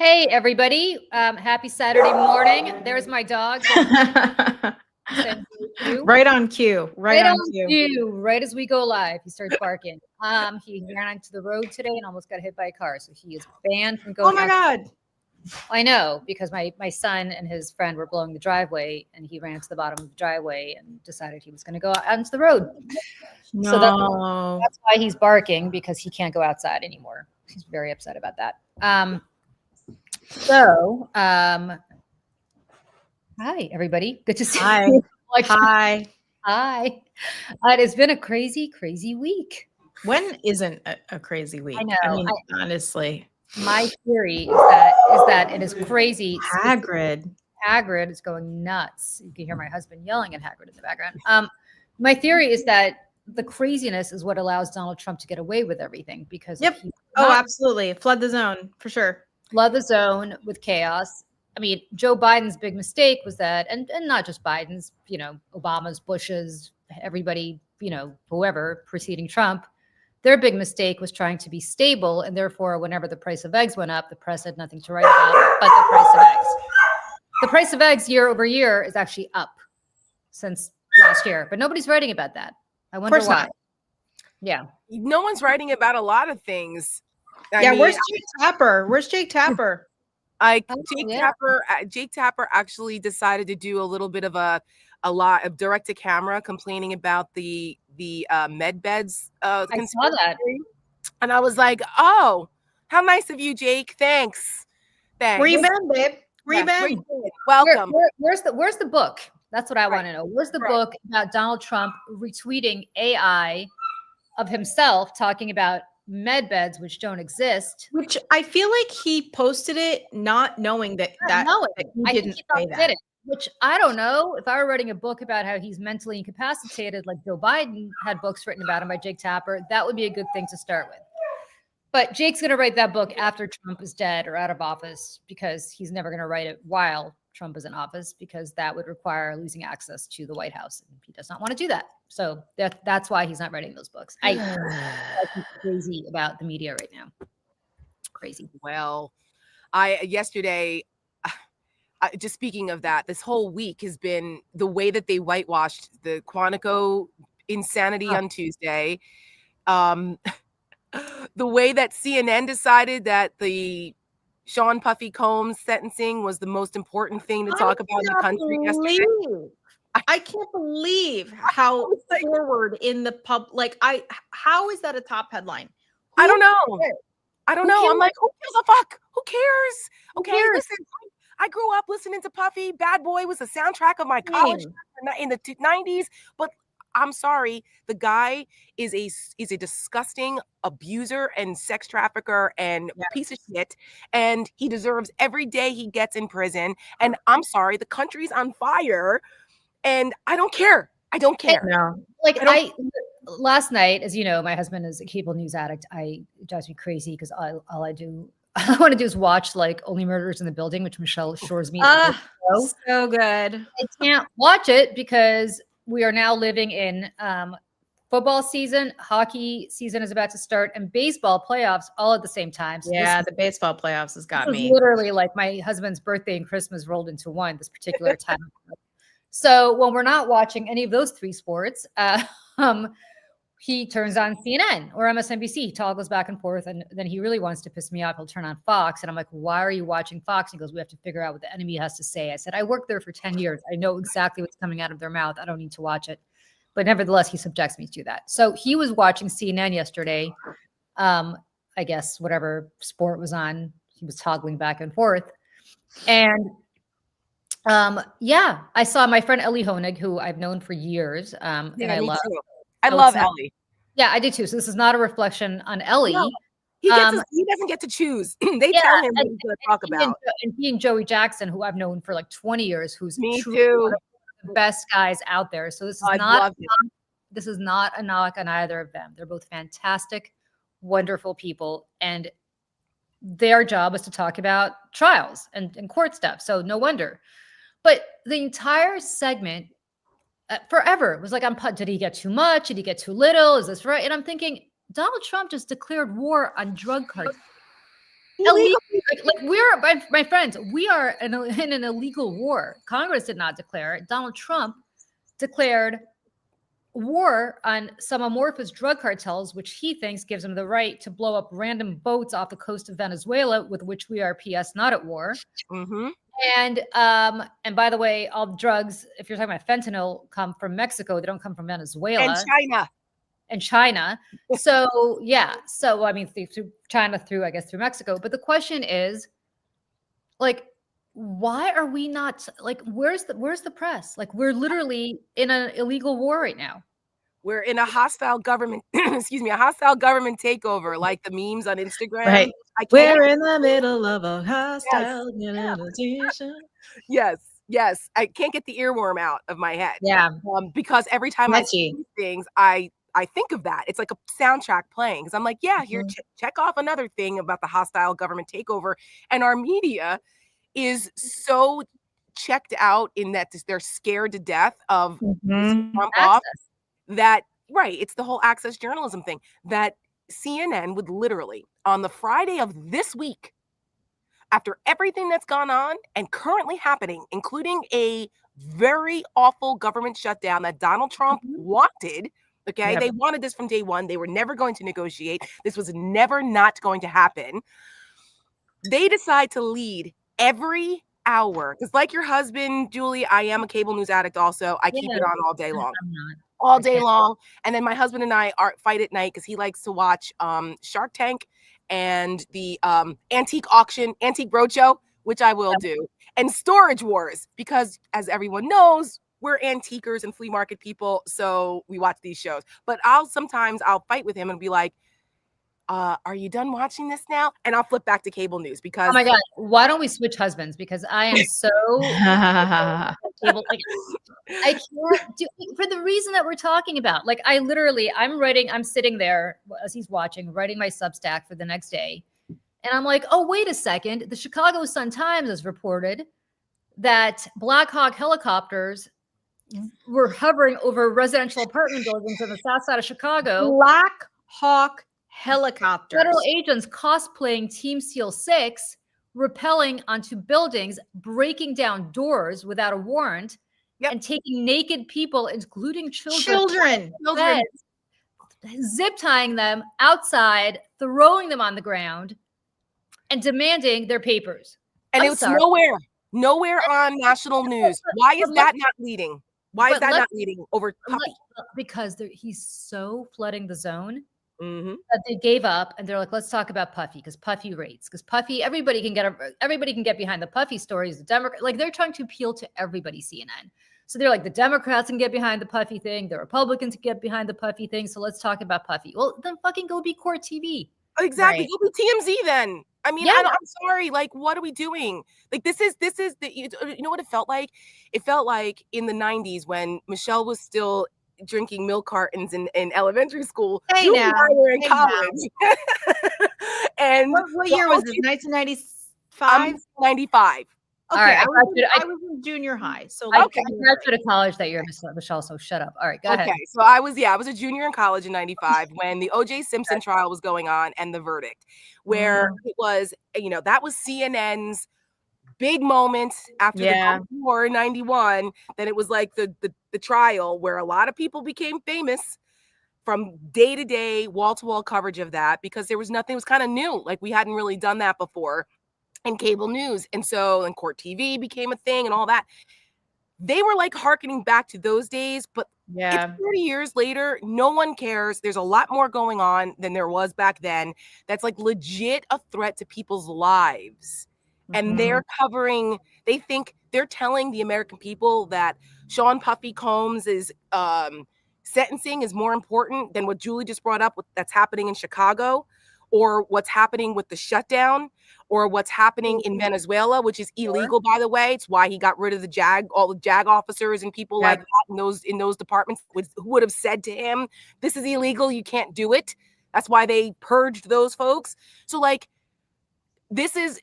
Hey, everybody. Happy Saturday morning. There's my dog. Right on cue. Right on cue. Right as we go live, he starts barking. He ran onto the road today and almost got hit by a car. So he is banned from going. Oh my God. I know, because my son and his friend were blowing the driveway, and he ran to the bottom of the driveway and decided he was going to go out onto the road. No. So that's why he's barking, because he can't go outside anymore. He's very upset about that. Hi, everybody. Good to see you. Hi. Hi. It's been a crazy, crazy week. When isn't a crazy week? I know. I mean, honestly. My theory is that it is crazy. Hagrid is going nuts. You can hear my husband yelling at Hagrid in the background. My theory is that the craziness is what allows Donald Trump to get away with everything, because absolutely. Flood the zone for sure. Flood the zone with chaos. I mean, Joe Biden's big mistake was that, and not just Biden's, Obama's, Bush's, everybody, whoever preceding Trump, their big mistake was trying to be stable. And therefore, whenever the price of eggs went up, the press had nothing to write about but the price of eggs. The price of eggs year over year is actually up since last year, but nobody's writing about that. I wonder why. Yeah. No one's writing about a lot of things. Where's Jake Tapper? Where's Jake Tapper? Jake Tapper actually decided to do a little bit of a lot of direct to camera complaining about the med beds. I saw that, and I was like, "Oh, how nice of you, Jake. Thanks. Where you been, babe? Where you been? Welcome. Where's the book? That's what I want to know. Where's the book about Donald Trump retweeting AI of himself talking about med beds which don't exist? Which I feel like he posted it not knowing that he didn't say that. Which I don't know. If I were writing a book about how he's mentally incapacitated, like Joe Biden had books written about him by Jake Tapper, that would be a good thing to start with. But Jake's going to write that book after Trump is dead or out of office, because he's never going to write it while Trump is in office, because that would require losing access to the White House. And he does not want to do that. So that's why he's not writing those books. I'm crazy about the media right now. Crazy. Well, just speaking of that, this whole week has been the way that they whitewashed the Quantico insanity on Tuesday. The way that CNN decided that the Sean Puffy Combs sentencing was the most important thing to talk about in the country yesterday. I can't believe how forward in the how is that a top headline? I don't know. I'm like, who gives a fuck? Who cares? Okay, listen, I grew up listening to Puffy. Bad Boy was the soundtrack of my college in the 90s. But I'm sorry, the guy is a disgusting abuser and sex trafficker and piece of shit. And he deserves every day he gets in prison. And I'm sorry, the country's on fire. And I don't care. No. Last night, as you know, my husband is a cable news addict. It drives me crazy, because all I want to do is watch Only Murders in the Building, which Michelle assures me. So good. I can't watch it because we are now living in football season, hockey season is about to start, and baseball playoffs all at the same time. So the baseball playoffs has got me. Literally like my husband's birthday and Christmas rolled into one this particular time. So when we're not watching any of those three sports, he turns on CNN or MSNBC. He toggles back and forth, and then he really wants to piss me off. He'll turn on Fox, and I'm like, why are you watching Fox? He goes, we have to figure out what the enemy has to say. I said, I worked there for 10 years. I know exactly what's coming out of their mouth. I don't need to watch it. But nevertheless, he subjects me to that. So he was watching CNN yesterday. I guess whatever sport was on, he was toggling back and forth. And I saw my friend Ellie Honig, who I've known for years. And I love. I love Ellie. Yeah, I did too. So this is not a reflection on Ellie. No, he doesn't get to choose. They tell him what he's going to talk about. And he and Joey Jackson, who I've known for 20 years, who's me too, one of the best guys out there. So this is not a knock on either of them. They're both fantastic, wonderful people, and their job is to talk about trials and court stuff. So no wonder. But the entire segment forever was like, did he get too much? Did he get too little? Is this right? And I'm thinking, Donald Trump just declared war on drug cartels. illegal. Like we're my friends, we are in an illegal war. Congress did not declare it. Donald Trump declared war on some amorphous drug cartels, which he thinks gives him the right to blow up random boats off the coast of Venezuela, with which we are PS not at war. Mm-hmm. And by the way, all drugs, if you're talking about fentanyl, come from Mexico. They don't come from Venezuela And China. So yeah. So I mean, through China, through Mexico. But the question is, like, why are we not like? Where's the press? Like, we're literally in an illegal war right now. We're in a hostile government, excuse me, a hostile government takeover, like the memes on Instagram. Right. We're in the middle of a hostile Yes. I can't get the earworm out of my head. Yeah. Because every time I see these things, I think of that. It's like a soundtrack playing. Because I'm like, yeah, here, check off another thing about the hostile government takeover. And our media is so checked out in that they're scared to death of Trump off. That, right, it's the whole access journalism thing, that CNN would literally, on the Friday of this week, after everything that's gone on and currently happening, including a very awful government shutdown that Donald Trump wanted, okay? They wanted this from day one. They were never going to negotiate. This was never not going to happen. They decide to lead every hour. Because like your husband, Julie, I am a cable news addict also. I keep it on all day long. All day long. And then my husband and I fight at night because he likes to watch Shark Tank and the Antique Roadshow, which I will do, and Storage Wars, because as everyone knows, we're antiquers and flea market people, so we watch these shows. But sometimes I'll fight with him and be like, are you done watching this now? And I'll flip back to cable news because, oh my God, why don't we switch husbands? Because I am so cable, like, I can't do, for the reason that we're talking about. Like, I'm sitting there as he's watching, writing my Substack for the next day. And I'm like, oh, wait a second. The Chicago Sun-Times has reported that Black Hawk helicopters were hovering over residential apartment buildings on the south side of Chicago. Black Hawk helicopters. Federal agents cosplaying Team SEAL 6, rappelling onto buildings, breaking down doors without a warrant, and taking naked people, including children, zip tying them outside, throwing them on the ground, and demanding their papers. And it's nowhere on national news. Why is that not leading? Why is that not leading over Puffy? Because he's so flooding the zone that they gave up, and they're like, let's talk about Puffy, because Puffy rates, because Puffy, everybody can get behind the Puffy stories. The Democrat, like, they're trying to appeal to everybody. CNN. So they're like, the Democrats can get behind the Puffy thing, the Republicans can get behind the Puffy thing. So let's talk about Puffy. Well, then fucking go be Court TV. Exactly. Go be TMZ then. I mean, I'm sorry. Like, what are we doing? Like, this is the, you know what it felt like? It felt like in the 90s when Michelle was still drinking milk cartons in elementary school. Hey, now we're in college. And what year was this? 1995? 95. Okay, right, I was in junior high. So like, I graduated college that year, Michelle. So shut up. All right, go ahead. Okay, so I was a junior in college in 95 when the O.J. Simpson trial was going on and the verdict, where it was, that was CNN's big moment after the Gulf War in 91. Then it was like the trial where a lot of people became famous from day to day, wall to wall coverage of that, because there was nothing, it was kind of new. Like, we hadn't really done that before in cable news. And Court TV became a thing and all that. They were like hearkening back to those days, but it's 30 years later, no one cares. There's a lot more going on than there was back then. That's like legit a threat to people's lives. And they're they think they're telling the American people that Sean Puffy Combs' sentencing is more important than what Julie just brought up, that's happening in Chicago, or what's happening with the shutdown, or what's happening in Venezuela, which is illegal, by the way. It's why he got rid of all the JAG officers and people like that in those departments who would have said to him, this is illegal, you can't do it. That's why they purged those folks. So like,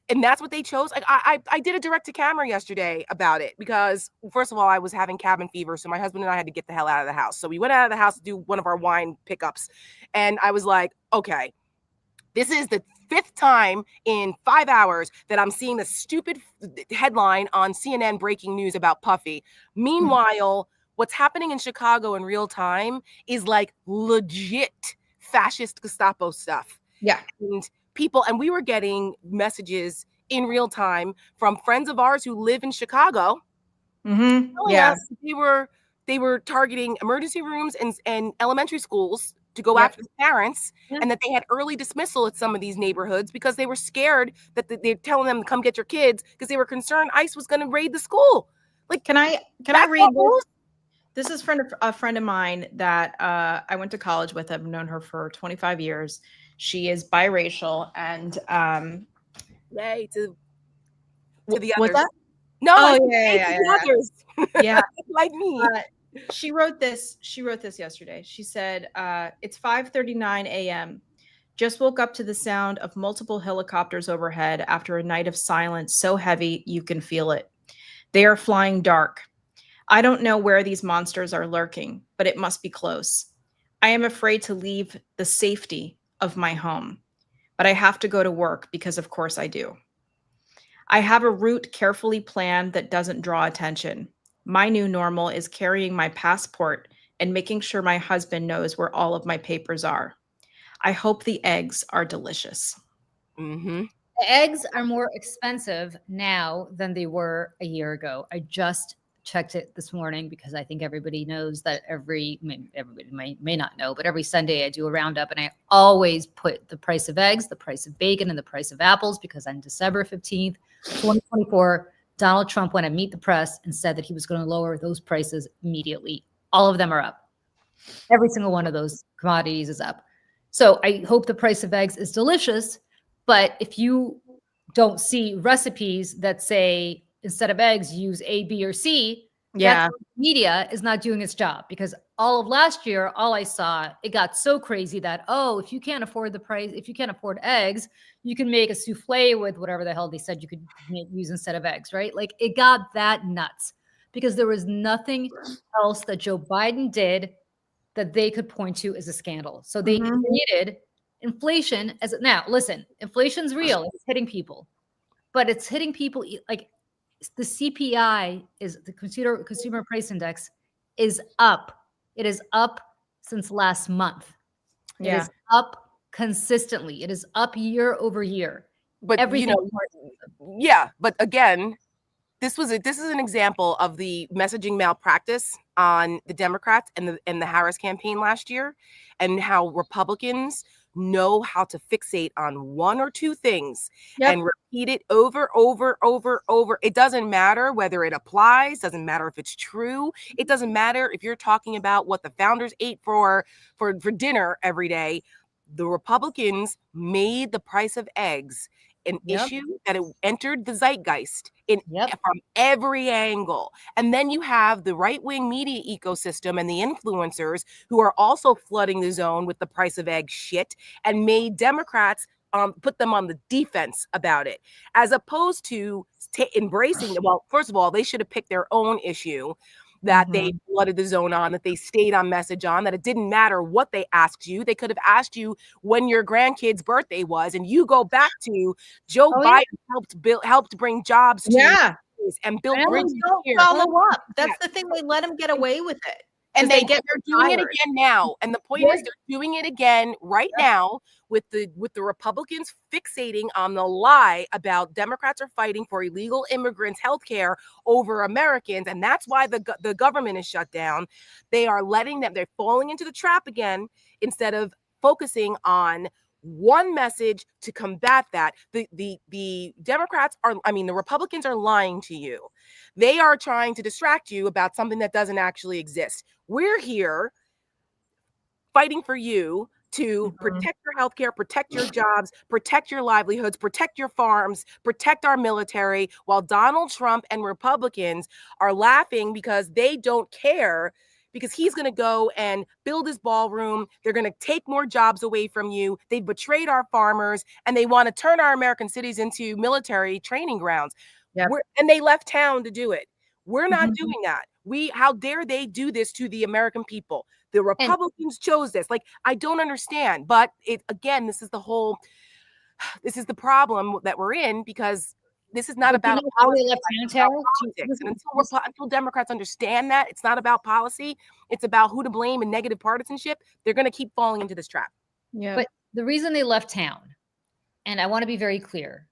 and that's what they chose. Like, I did a direct to camera yesterday about it because, first of all, I was having cabin fever. So my husband and I had to get the hell out of the house. So we went out of the house to do one of our wine pickups. And I was like, okay, this is the fifth time in 5 hours that I'm seeing a stupid headline on CNN breaking news about Puffy. Meanwhile, what's happening in Chicago in real time is like legit fascist Gestapo stuff. Yeah. And we were getting messages in real time from friends of ours who live in Chicago. Yeah. They were targeting emergency rooms and elementary schools to go after the parents, and that they had early dismissal at some of these neighborhoods because they were scared that they're telling them to come get your kids because they were concerned ICE was going to raid the school. Like, can I read this? This is from a friend of mine that I went to college with. I've known her for 25 years. She is biracial, and yay to the what's others. that? No, Others. Yeah, like me. She wrote this. She wrote this yesterday. She said, "It's 5:39 a.m. Just woke up to the sound of multiple helicopters overhead after a night of silence so heavy you can feel it. They are flying dark. I don't know where these monsters are lurking, but it must be close. I am afraid to leave the safety of my home, but I have to go to work because of course I do. I have a route carefully planned that doesn't draw attention. My new normal is carrying my passport and making sure my husband knows where all of my papers are. I hope the eggs are delicious." Mm-hmm. The eggs are more expensive now than they were a year ago. I just checked it this morning because I think everybody knows that everybody may not know, but every Sunday I do a roundup and I always put the price of eggs, the price of bacon, and the price of apples because on December 15th, 2024, Donald Trump went to meet the press and said that he was going to lower those prices immediately. All of them are up. Every single one of those commodities is up. So I hope the price of eggs is delicious, but if you don't see recipes that say instead of eggs, use A, B, or C, Yeah, media is not doing its job because all of last year, all I saw, it got so crazy that, oh, if you can't afford the price, if you can't afford eggs, you can make a souffle with whatever the hell they said you could use instead of eggs, right? Like it got that nuts because there was nothing else that Joe Biden did that they could point to as a scandal. So they created inflation as now. Listen, inflation's real; it's hitting people, but it's hitting people like the CPI is the consumer price index is up. It is up since last month. It is up consistently. It is up year over year. But everything. But again, this is an example of the messaging malpractice on the Democrats and the Harris campaign last year, and how Republicans know how to fixate on one or two things and repeat it over. It doesn't matter whether it applies, doesn't matter if it's true. It doesn't matter if you're talking about what the founders ate for dinner every day. The Republicans made the price of eggs an issue that it entered the zeitgeist from every angle. And then you have the right-wing media ecosystem and the influencers who are also flooding the zone with the price of egg shit and made Democrats put them on the defense about it, as opposed to embracing it. Well, first of all, they should have picked their own issue that they flooded the zone on, that they stayed on message on, that it didn't matter what they asked you. They could have asked you when your grandkid's birthday was, and you go back to Joe Biden helped bring jobs to and build bridges here. Follow up. That's the thing. They let them get away with it. And they're doing it again now. And the point is they're doing it again right now with the Republicans fixating on the lie about Democrats are fighting for illegal immigrants' health care over Americans. And that's why the government is shut down. They are they're falling into the trap again instead of focusing on one message to combat that. The Republicans are lying to you. They are trying to distract you about something that doesn't actually exist. We're here fighting for you to protect your healthcare, protect your jobs, protect your livelihoods, protect your farms, protect our military, while Donald Trump and Republicans are laughing because they don't care, because he's going to go and build his ballroom. They're going to take more jobs away from you. They've betrayed our farmers, and they want to turn our American cities into military training grounds. And they left town to do it. We're not doing that. How dare they do this to the American people? The Republicans chose this. Like, I don't understand. But this is the whole this is the problem that we're in, because this is not But about you know how policy, they left it's town, about Tara? politics. And until Democrats understand that it's not about policy, it's about who to blame and negative partisanship, they're going to keep falling into this trap. Yeah. But the reason they left town, and I want to be very clear,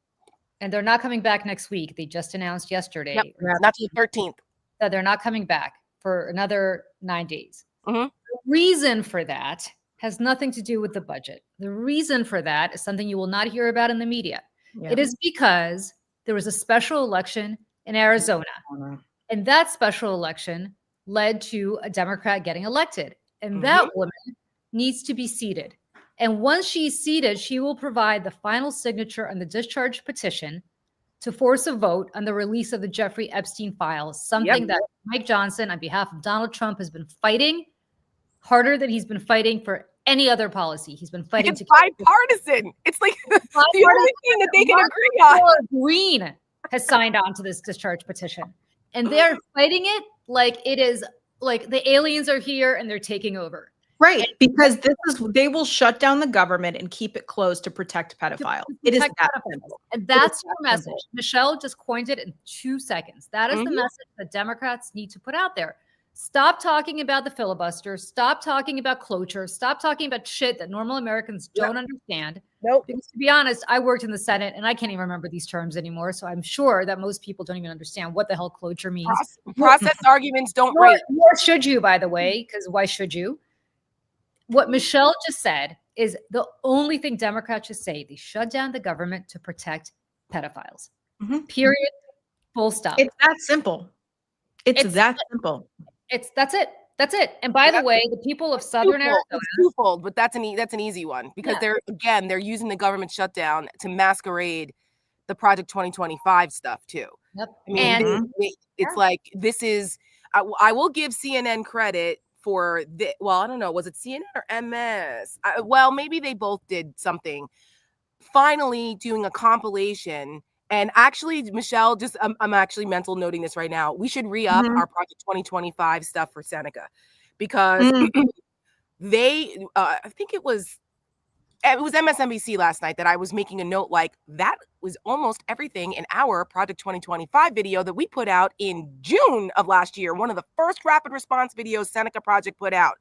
and they're not coming back next week. They just announced yesterday. Yep. Not to the 13th. That they're not coming back for another 9 days. Mhm. The reason for that has nothing to do with the budget. The reason for that is something you will not hear about in the media. Yeah. It is because there was a special election in Arizona, and that special election led to a Democrat getting elected, and that woman needs to be seated. And once she's seated, she will provide the final signature on the discharge petition to force a vote on the release of the Jeffrey Epstein files, something that Mike Johnson, on behalf of Donald Trump, has been fighting harder than he's been fighting for any other policy. He's been fighting It's bipartisan. It's like the only thing that they can agree on. Green has signed on to this discharge petition, and they're fighting it like it is like the aliens are here and they're taking over. Right, because they will shut down the government and keep it closed to protect pedophiles. It is that simple. And that's your message. Michelle just coined it in 2 seconds. That is the message that Democrats need to put out there. Stop talking about the filibuster. Stop talking about cloture. Stop talking about shit that normal Americans don't understand. Nope. Because to be honest, I worked in the Senate and I can't even remember these terms anymore. So I'm sure that most people don't even understand what the hell cloture means. Process arguments don't rate. Nor should you, by the way, because why should you? What Michelle just said is the only thing Democrats should say. They shut down the government to protect pedophiles. Period. Full stop. It's that simple. It's that simple. That's it. That's it. And by the way, the people of Southern Arizona, it's twofold, but that's an easy one, because they're using the government shutdown to masquerade the Project 2025 stuff too. Yep. I mean, it's like, this is. I will give CNN credit for the, well, I don't know, was it CNN or MS? Well, maybe they both did something. Finally doing a compilation. And actually, Michelle, just I'm actually mental noting this right now. We should re-up our Project 2025 stuff for Seneca, because they, I think it was MSNBC last night that I was making a note, like, that was almost everything in our Project 2025 video that we put out in June of last year. One of the first rapid response videos Seneca Project put out.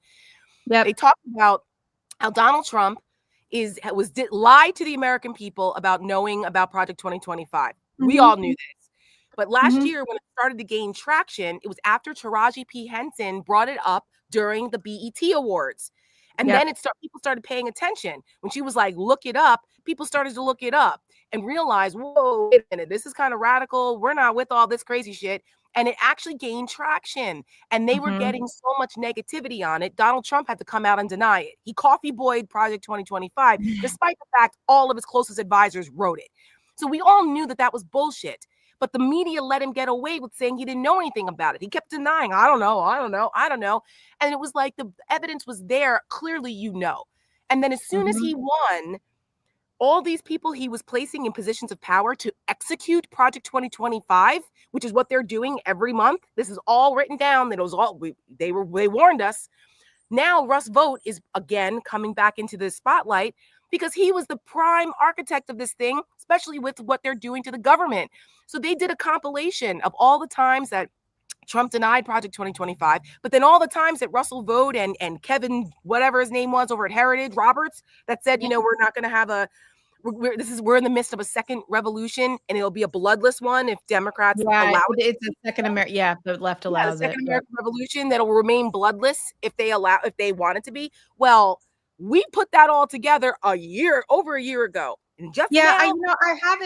They talked about how Donald Trump lied to the American people about knowing about Project 2025. We all knew this. But last year, when it started to gain traction, it was after Taraji P. Henson brought it up during the BET Awards. And then people started paying attention. When she was like, look it up, people started to look it up and realize, whoa, wait a minute, this is kind of radical. We're not with all this crazy shit. And it actually gained traction. And they were getting so much negativity on it. Donald Trump had to come out and deny it. He coffee boyed Project 2025, despite the fact all of his closest advisors wrote it. So we all knew that was bullshit. But the media let him get away with saying he didn't know anything about it. He kept denying, I don't know. And it was like the evidence was there. Clearly, you know. And then as soon as he won, all these people he was placing in positions of power to execute Project 2025, which is what they're doing every month. This is all written down. That it was all they warned us. Now Russ Vought is again coming back into the spotlight because he was the prime architect of this thing, especially with what they're doing to the government. So they did a compilation of all the times that Trump denied Project 2025, but then all the times that Russell Vought and Kevin, whatever his name was over at Heritage, Roberts, that said, you know, we're not going to have we're in the midst of a second revolution, and it'll be a bloodless one if Democrats allow it. It's a second American, the left allows it. Second American revolution that'll remain bloodless if they want it to be. Well, we put that all together over a year ago. And just now, I have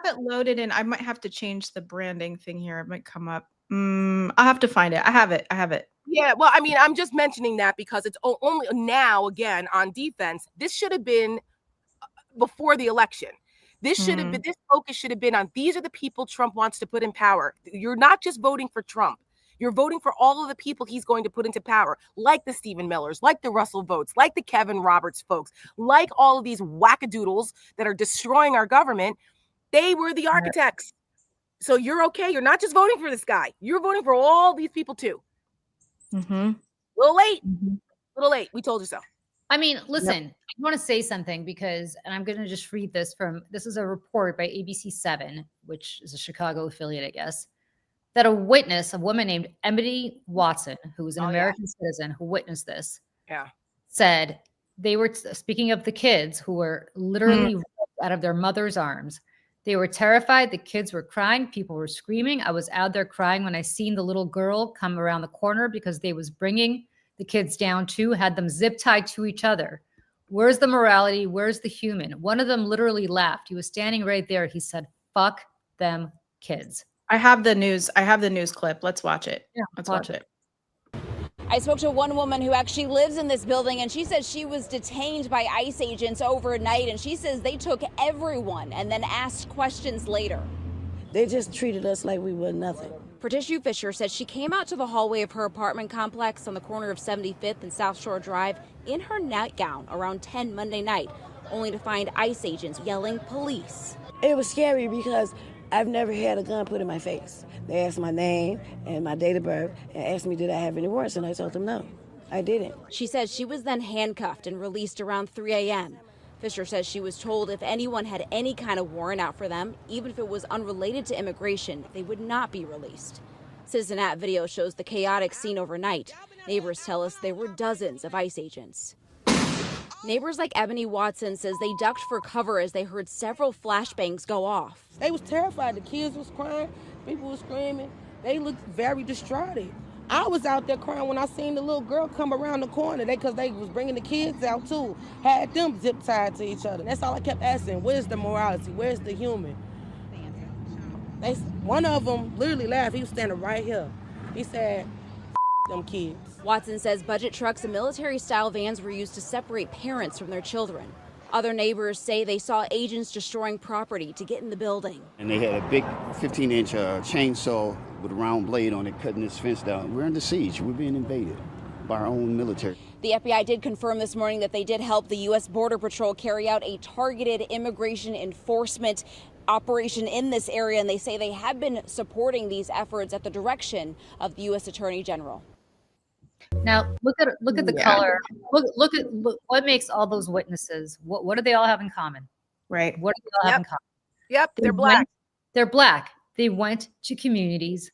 it loaded in. I might have to change the branding thing here. It might come up. I'll have to find it. I have it. Yeah, well, I mean, I'm just mentioning that because it's only now, again, on defense. This should have been before the election. This focus should have been on, these are the people Trump wants to put in power. You're not just voting for Trump. You're voting for all of the people he's going to put into power, like the Stephen Millers, like the Russell Voughts, like the Kevin Roberts folks, like all of these wackadoodles that are destroying our government. They were the architects. So you're okay. You're not just voting for this guy. You're voting for all these people too. Little late. We told you so. I mean, listen, I want to say something because, and I'm going to just read this is a report by ABC7, which is a Chicago affiliate, I guess, that a woman named Emily Watson, who was an American citizen who witnessed this, said they were, speaking of the kids who were literally ripped out of their mother's arms, they were terrified. The kids were crying. People were screaming. I was out there crying when I seen the little girl come around the corner because they was bringing the kids down too, had them zip tied to each other. Where's the morality? Where's the human? One of them literally laughed. He was standing right there. He said, "Fuck them kids." I have the news clip. Let's watch it. Yeah, let's watch it. I spoke to one woman who actually lives in this building, and she says she was detained by ICE agents overnight, and she says they took everyone and then asked questions later. They just treated us like we were nothing. Pratishu Fisher says she came out to the hallway of her apartment complex on the corner of 75th and South Shore Drive in her nightgown around 10 Monday night, only to find ICE agents yelling police. It was scary because I've never had a gun put in my face. They asked my name and my date of birth and asked me did I have any warrants, and I told them no, I didn't. She says she was then handcuffed and released around 3 a.m. Fisher says she was told if anyone had any kind of warrant out for them, even if it was unrelated to immigration, they would not be released. Citizen App video shows the chaotic scene overnight. Neighbors tell us there were dozens of ICE agents. Neighbors like Ebony Watson says they ducked for cover as they heard several flashbangs go off. They was terrified. The kids was crying, people was screaming. They looked very distraught. I was out there crying when I seen the little girl come around the corner. Because they was bringing the kids out too. Had them zip tied to each other. That's all I kept asking. Where's the morality? Where's the human? One of them literally laughed. He was standing right here. He said, them kids. Watson says budget trucks and military-style vans were used to separate parents from their children. Other neighbors say they saw agents destroying property to get in the building. And they had a big 15-inch chainsaw with a round blade on it, cutting this fence down. We're under siege. We're being invaded by our own military. The FBI did confirm this morning that they did help the U.S. Border Patrol carry out a targeted immigration enforcement operation in this area, and they say they have been supporting these efforts at the direction of the U.S. Attorney General. Now look at the color. Look what makes all those witnesses. What do they all have in common? Right. What do they all have in common? Yep, they're black. They're black. They went to communities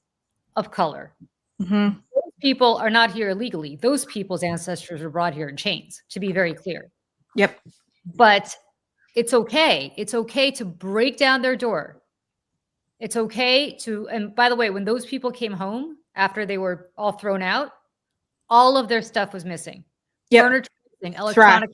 of color. Mm-hmm. Those people are not here illegally. Those people's ancestors were brought here in chains, to be very clear. Yep. But it's okay. It's okay to break down their door. It's okay to, and by the way, when those people came home after they were all thrown out, all of their stuff was missing. Yep. Furniture missing, electronic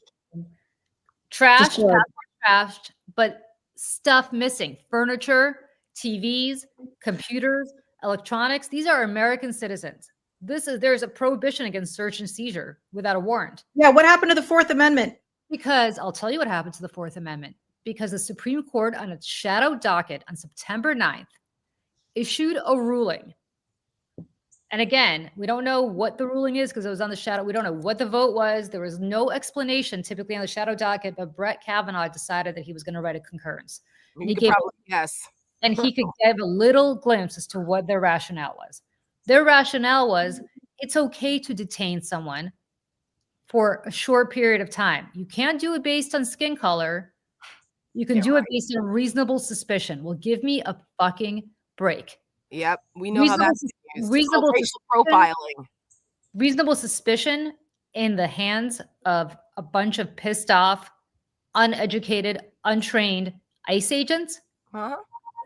trash, trashed, but stuff missing. Furniture, TVs, computers, electronics. These are American citizens. There's a prohibition against search and seizure without a warrant. Yeah. What happened to the Fourth Amendment? Because I'll tell you what happened to the Fourth Amendment. Because the Supreme Court on its shadow docket on September 9th issued a ruling. And again, we don't know what the ruling is because it was on the shadow. We don't know what the vote was. There was no explanation typically on the shadow docket, but Brett Kavanaugh decided that he was going to write a concurrence. And he could give a little glimpse as to what their rationale was. Their rationale was it's okay to detain someone for a short period of time. You can't do it based on skin color. You can do it based on reasonable suspicion. Well, give me a fucking break. Yep, we know how that's used. Reasonable racial profiling. Reasonable suspicion in the hands of a bunch of pissed off, uneducated, untrained ICE agents.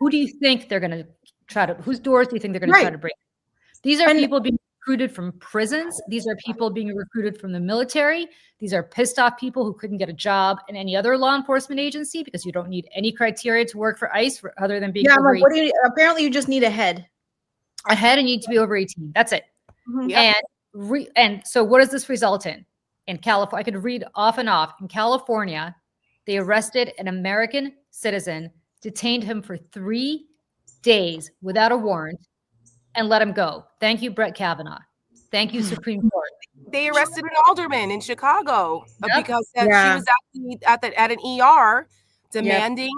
Who do you think they're going to try to? Whose doors do you think they're going to try to break? These are people being recruited from prisons. These are people being recruited from the military. These are pissed off people who couldn't get a job in any other law enforcement agency because you don't need any criteria to work for ICE other than being over 18. Apparently you just need a head. A head and you need to be over 18. That's it. Mm-hmm. Yep. And so what does this result in? In California, I could read off and off. In California, they arrested an American citizen, detained him for 3 days without a warrant, and let him go. Thank you, Brett Kavanaugh. Thank you, Supreme Court. They arrested an alderman in Chicago because she was at an ER demanding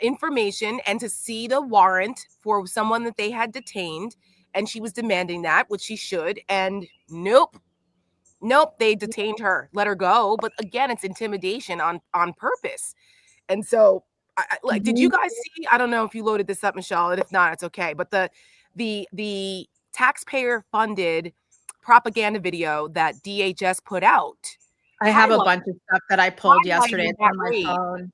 information and to see the warrant for someone that they had detained. And she was demanding that, which she should. And nope, nope, they detained her, let her go. But again, it's intimidation on purpose. And so, did you guys see? I don't know if you loaded this up, Michelle, and if not, it's okay. But the taxpayer funded propaganda video that DHS put out. I have a bunch of stuff that I pulled yesterday. It's on my phone.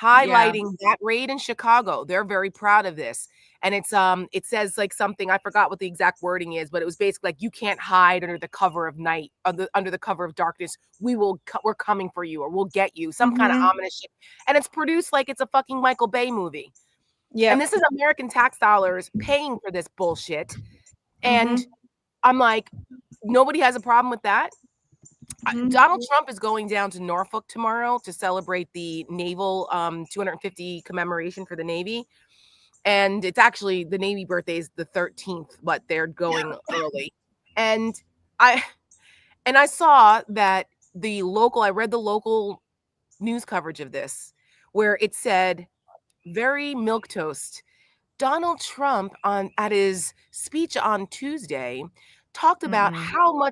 Highlighting that raid in Chicago. They're very proud of this. And it's it says like something, I forgot what the exact wording is, but it was basically like, you can't hide under the cover of night, under the cover of darkness. We're coming for you, or we'll get you. Some kind of ominous shit. And it's produced like it's a fucking Michael Bay movie. Yeah. And this is American tax dollars paying for this bullshit. And I'm like, nobody has a problem with that. Donald Trump is going down to Norfolk tomorrow to celebrate the naval 250 commemoration for the Navy. And it's actually, the Navy birthday is the 13th, but they're going early. And I saw that I read the local news coverage of this, where it said, very milquetoast, Donald Trump at his speech on Tuesday talked about how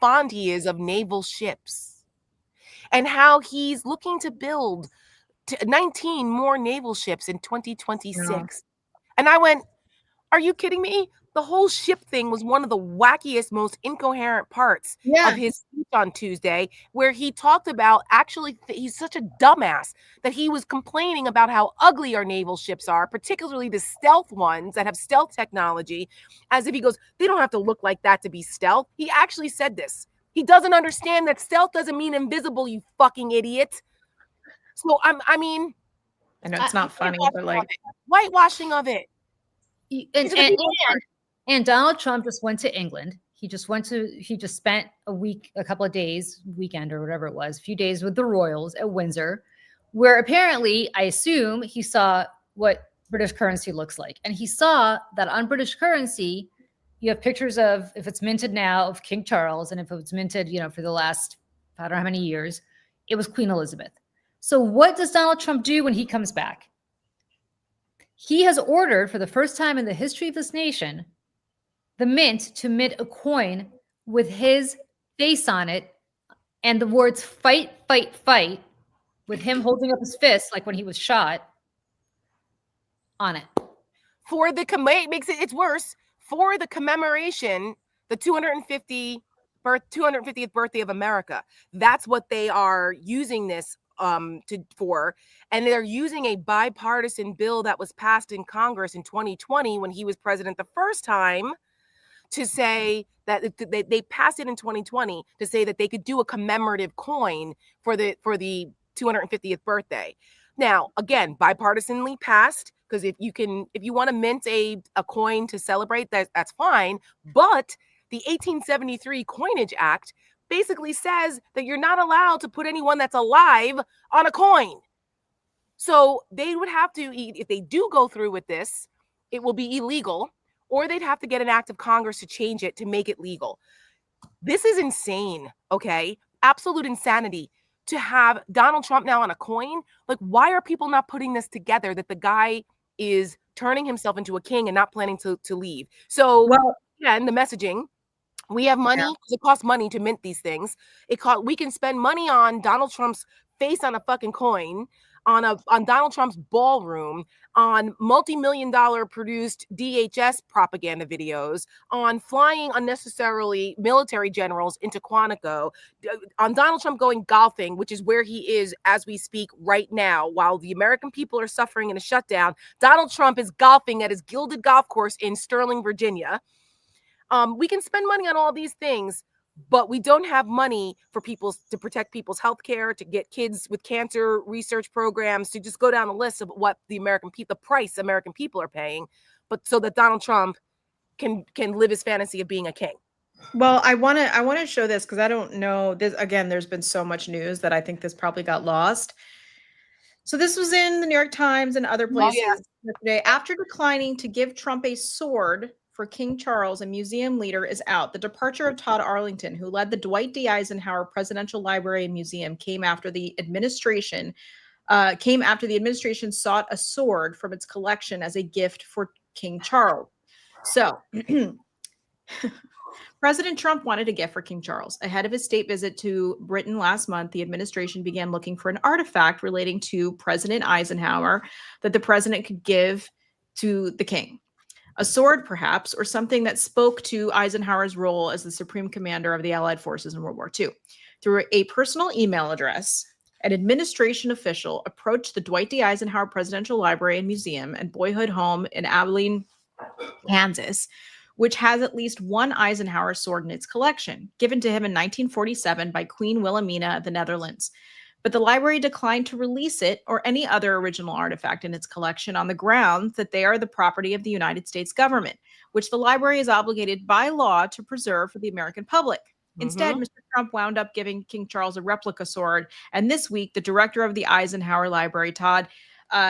fond he is of naval ships, and how he's looking to build 19 more naval ships in 2026. No. And I went, are you kidding me? The whole ship thing was one of the wackiest, most incoherent parts of his speech on Tuesday, where he talked about, actually, he's such a dumbass that he was complaining about how ugly our naval ships are, particularly the stealth ones that have stealth technology, as if he goes, they don't have to look like that to be stealth. He actually said this. He doesn't understand that stealth doesn't mean invisible, you fucking idiot. So I mean, I know it's not funny, but like whitewashing of it. And Donald Trump just went to England. He just spent a couple of days, weekend or whatever it was, a few days with the royals at Windsor, where apparently, I assume, he saw what British currency looks like. And he saw that on British currency, you have pictures of, if it's minted now, of King Charles, and if it was minted, for the last, I don't know how many years, it was Queen Elizabeth. So what does Donald Trump do when he comes back? He has ordered, for the first time in the history of this nation, the mint to mint a coin with his face on it and the words "fight, fight, fight," with him holding up his fist like when he was shot on it. It's worse. For the commemoration, the 250th birthday of America. That's what they are using this for, and they're using a bipartisan bill that was passed in Congress in 2020 when he was president the first time, to say that they passed it in 2020 to say that they could do a commemorative coin for the 250th birthday. Now, again, bipartisanly passed, because if you want to mint a coin to celebrate, that's fine. But the 1873 Coinage Act basically says that you're not allowed to put anyone that's alive on a coin. So they would have to, if they do go through with this, it will be illegal, or they'd have to get an act of Congress to change it to make it legal. This is insane, okay? Absolute insanity to have Donald Trump now on a coin. Like, why are people not putting this together, that the guy is turning himself into a king and not planning to leave? So, and the messaging, we have money, because it costs money to mint these things. We can spend money on Donald Trump's face on a fucking coin, on Donald Trump's ballroom, on multi-million-dollar produced DHS propaganda videos, on flying unnecessarily military generals into Quantico, on Donald Trump going golfing, which is where he is as we speak right now, while the American people are suffering in a shutdown. Donald Trump is golfing at his gilded golf course in Sterling, Virginia. We can spend money on all these things, but we don't have money to protect people's health care, to get kids with cancer research programs, to just go down a list of what the price American people are paying, but so that Donald Trump can live his fantasy of being a king. Well, I want to show this, because I don't know this. Again, there's been so much news that I think this probably got lost. So this was in the New York Times and other places yesterday. After declining to give Trump a sword for King Charles, a museum leader is out. The departure of Todd Arlington, who led the Dwight D. Eisenhower Presidential Library and Museum, came after the administration sought a sword from its collection as a gift for King Charles. So President Trump wanted a gift for King Charles. Ahead of his state visit to Britain last month, the administration began looking for an artifact relating to President Eisenhower that the president could give to the king. A sword, perhaps, or something that spoke to Eisenhower's role as the supreme commander of the Allied forces in World War II. Through a personal email address, an administration official approached the Dwight D. Eisenhower Presidential Library and Museum and Boyhood Home in Abilene, Kansas, which has at least one Eisenhower sword in its collection, given to him in 1947 by Queen Wilhelmina of the Netherlands. But the library declined to release it or any other original artifact in its collection on the grounds that they are the property of the United States government, which the library is obligated by law to preserve for the American public. Instead, Mr. Trump wound up giving King Charles a replica sword. And this week, the director of the Eisenhower Library, Todd,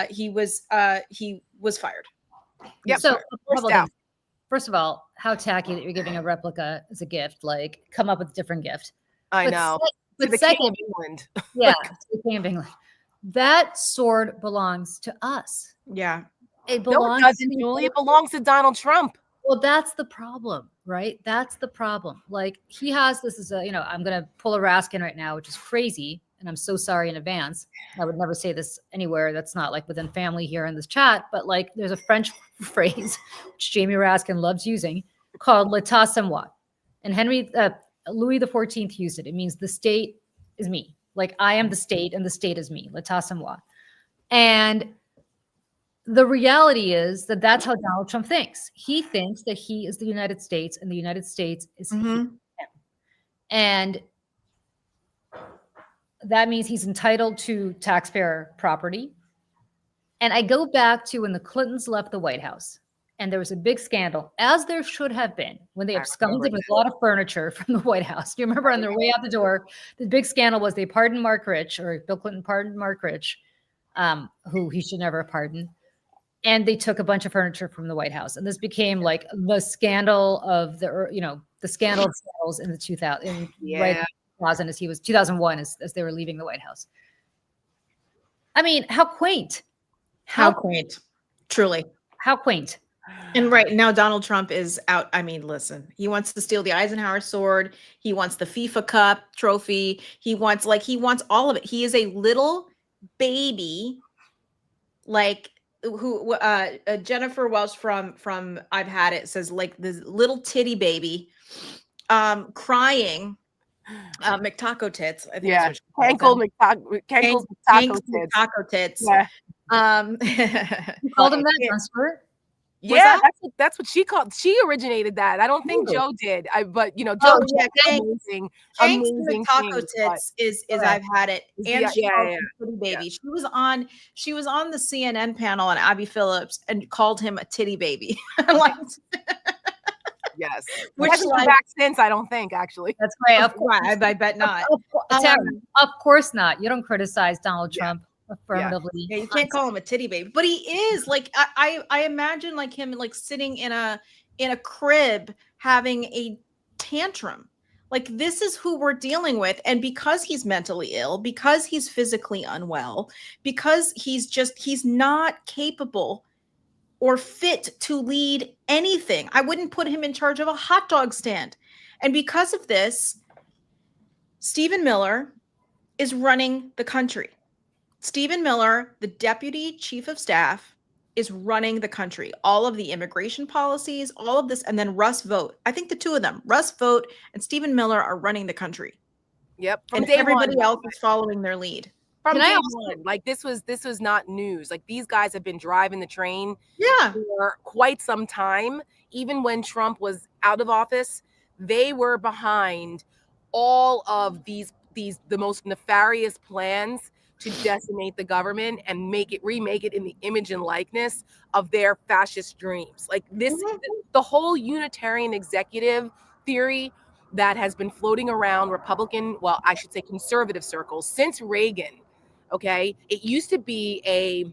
he was fired. Yep. So, First of all, how tacky that you're giving a replica as a gift. Like, come up with a different gift. I know. But the second, King of England. Yeah, to the King of England. That sword belongs to us. Yeah. It No, belongs it doesn't, Julie. It belongs to Donald Trump. Well, that's the problem, right? That's the problem. Like, he has this is a, I'm going to pull a Raskin right now, which is crazy. And I'm so sorry in advance. I would never say this anywhere that's not like within family here in this chat, but like there's a French phrase, which Jamie Raskin loves using, called l'état c'est moi. And Louis XIV used it. It means the state is me. Like, I am the state and the state is me. L'état c'est moi. And the reality is that that's how Donald Trump thinks. He thinks that he is the United States and the United States is him. And that means he's entitled to taxpayer property. And I go back to when the Clintons left the White House and there was a big scandal, as there should have been, when they absconded with a lot of furniture from the White House. You remember on their way out the door, the big scandal was they pardoned Mark Rich, or Bill Clinton pardoned Mark Rich, who he should never have pardoned. And they took a bunch of furniture from the White House. And this became like the scandal of the scandal of scandals in the 2000, right? 2000 as he was 2001 as they were leaving the White House. I mean, how quaint. How quaint. Truly. How quaint. And right now Donald Trump is out. I mean, listen, he wants to steal the Eisenhower sword. He wants the FIFA Cup trophy. He wants all of it. He is a little baby, like who Jennifer Welch from I've Had It says, like this little titty baby crying. McTaco tits. I think that's what McTaco tits. Yeah. You called him that, Hunter? Yeah, that's what she called. She originated that. I don't think Joe did. Joe amazing. McTaco tits is I've Had It, and Titty Baby. Yeah. She was on the CNN panel, and Abby Phillips and called him a titty baby. Like, yes, which hasn't come back since. I don't think actually. That's right. Of course, I bet not. Of course not. You don't criticize Donald Trump affirmatively. Yeah, you can't call him a titty baby, but he is. Like, I imagine like him like sitting in a crib having a tantrum. Like, this is who we're dealing with, and because he's mentally ill, because he's physically unwell, because he's not capable or fit to lead anything. I wouldn't put him in charge of a hot dog stand. And because of this, Stephen Miller is running the country. Stephen Miller, the deputy chief of staff, is running the country. All of the immigration policies, all of this, and then Russ Vought. I think the two of them, Russ Vought and Stephen Miller, are running the country. Yep. And everybody else is following their lead. From day one, like this was not news. Like, these guys have been driving the train for quite some time. Even when Trump was out of office, they were behind all of the most nefarious plans to decimate the government and remake it in the image and likeness of their fascist dreams. Like this, the whole Unitarian executive theory that has been floating around conservative circles since Reagan. Okay. It used to be a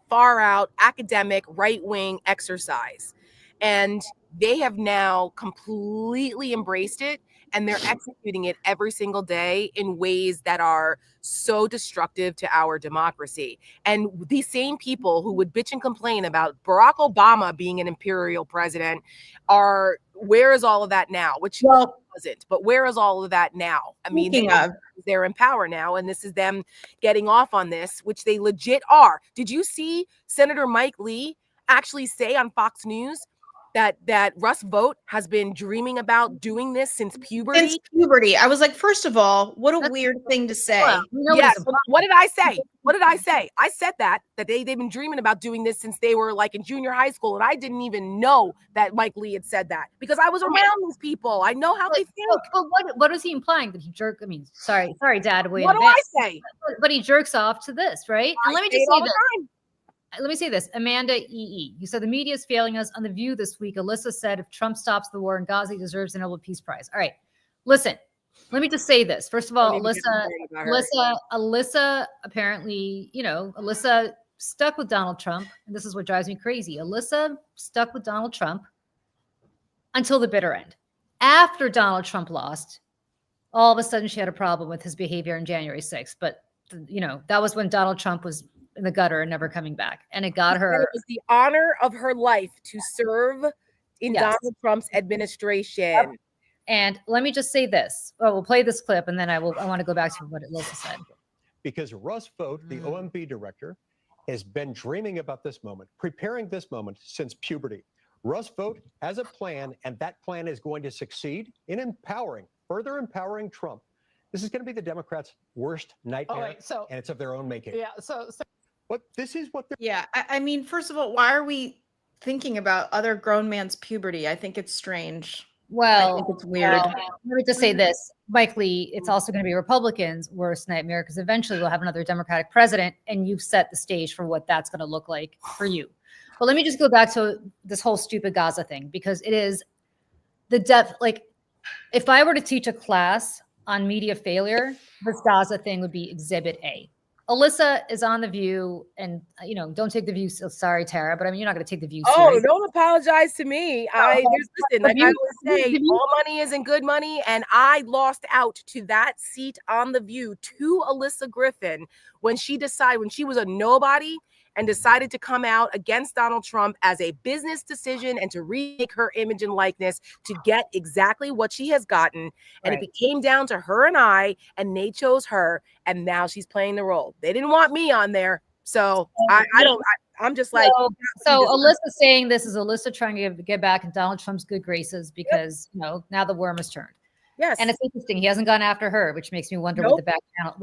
far out academic right-wing exercise, and they have now completely embraced it, and they're executing it every single day in ways that are so destructive to our democracy. And these same people who would bitch and complain about Barack Obama being an imperial president are where is all of that now? Which wasn't, but where is all of that now? I mean, they're in power now, and this is them getting off on this, which they legit are. Did you see Senator Mike Lee actually say on Fox News that Russ Vought has been dreaming about doing this since puberty? Since puberty. I was like, first of all, what a weird thing to say. Yes. What did I say? What did I say? I said that they've been dreaming about doing this since they were like in junior high school. And I didn't even know that Mike Lee had said that because I was around these people. I know how they think. But what is he implying? That he jerk? I mean, sorry, Dad. What do I say? But he jerks off to this, right? And let me just say this. Let me say this, Amanda E.E. You said the media is failing us. On The View this week, Alyssa said if Trump stops the war in Gaza, he deserves a Nobel Peace Prize. All right, listen, let me just say this. First of all, Alyssa apparently, Alyssa stuck with Donald Trump. And this is what drives me crazy. Alyssa stuck with Donald Trump until the bitter end. After Donald Trump lost, all of a sudden she had a problem with his behavior on January 6th. But, that was when Donald Trump was in the gutter and never coming back. And it got her. It was the honor of her life to serve in Donald Trump's administration. Yep. And let me just say this. Well, we'll play this clip and then I want to go back to what Alyssa said. Because Russ Vought, the OMB director, has been dreaming about this moment, preparing this moment since puberty. Russ Vought has a plan, and that plan is going to succeed in further empowering Trump. This is going to be the Democrats' worst nightmare, and it's of their own making. Yeah, But this is what they're... Yeah, I mean, first of all, why are we thinking about other grown man's puberty? I think it's strange. Well, I think it's weird. Let me just say this, Mike Lee, it's also going to be Republicans' worst nightmare because eventually we'll have another Democratic president and you've set the stage for what that's going to look like for you. But let me just go back to this whole stupid Gaza thing because it is the depth. Like, if I were to teach a class on media failure, this Gaza thing would be Exhibit A. Alyssa is on The View, and don't take The View. So sorry, Tara, but I mean, you're not going to take The View seriously. Don't apologize to me. Listen, like I always say, all money isn't good money, and I lost out to that seat on The View to Alyssa Griffin when she was a nobody and decided to come out against Donald Trump as a business decision and to remake her image and likeness to get exactly what she has gotten. And it came down to her and I, and they chose her. And now she's playing the role. They didn't want me on there. So I'm just like. So Alyssa's saying this is Alyssa trying to get back in Donald Trump's good graces because, now the worm has turned. Yes. And it's interesting. He hasn't gone after her, which makes me wonder what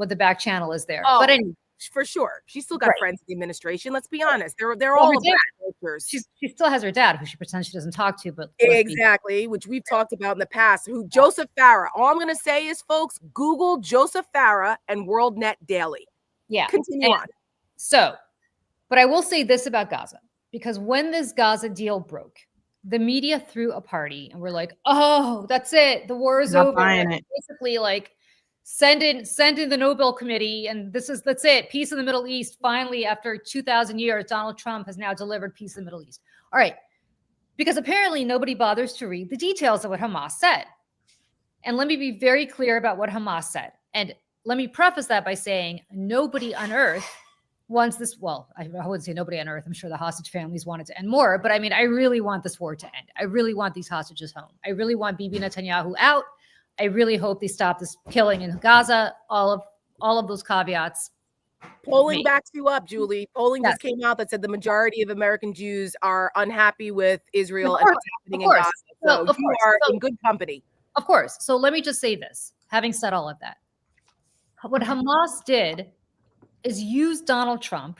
the back channel is there. Oh, but anyway. For sure. She's still got friends in the administration. Let's be honest. They're all bad. She still has her dad, who she pretends she doesn't talk to, but exactly, which we've talked about in the past. Joseph Farah. All I'm gonna say is, folks, Google Joseph Farah and WorldNet Daily. Yeah. Continue on. So, but I will say this about Gaza, because when this Gaza deal broke, the media threw a party and we're like, oh, that's it. The war is over. Basically, like, send in the Nobel Committee, and that's it. Peace in the Middle East. Finally, after 2,000 years, Donald Trump has now delivered peace in the Middle East. All right. Because apparently nobody bothers to read the details of what Hamas said. And let me be very clear about what Hamas said. And let me preface that by saying nobody on earth wants this. Well, I wouldn't say nobody on earth. I'm sure the hostage families want it to end more. But I mean, I really want this war to end. I really want these hostages home. I really want Bibi Netanyahu out. I really hope they stop this killing in Gaza. All of those caveats. Polling backs you up, Julie. Polling just came out that said the majority of American Jews are unhappy with Israel and what's happening in Gaza. So you are in good company. Of course. So let me just say this. Having said all of that, what Hamas did is use Donald Trump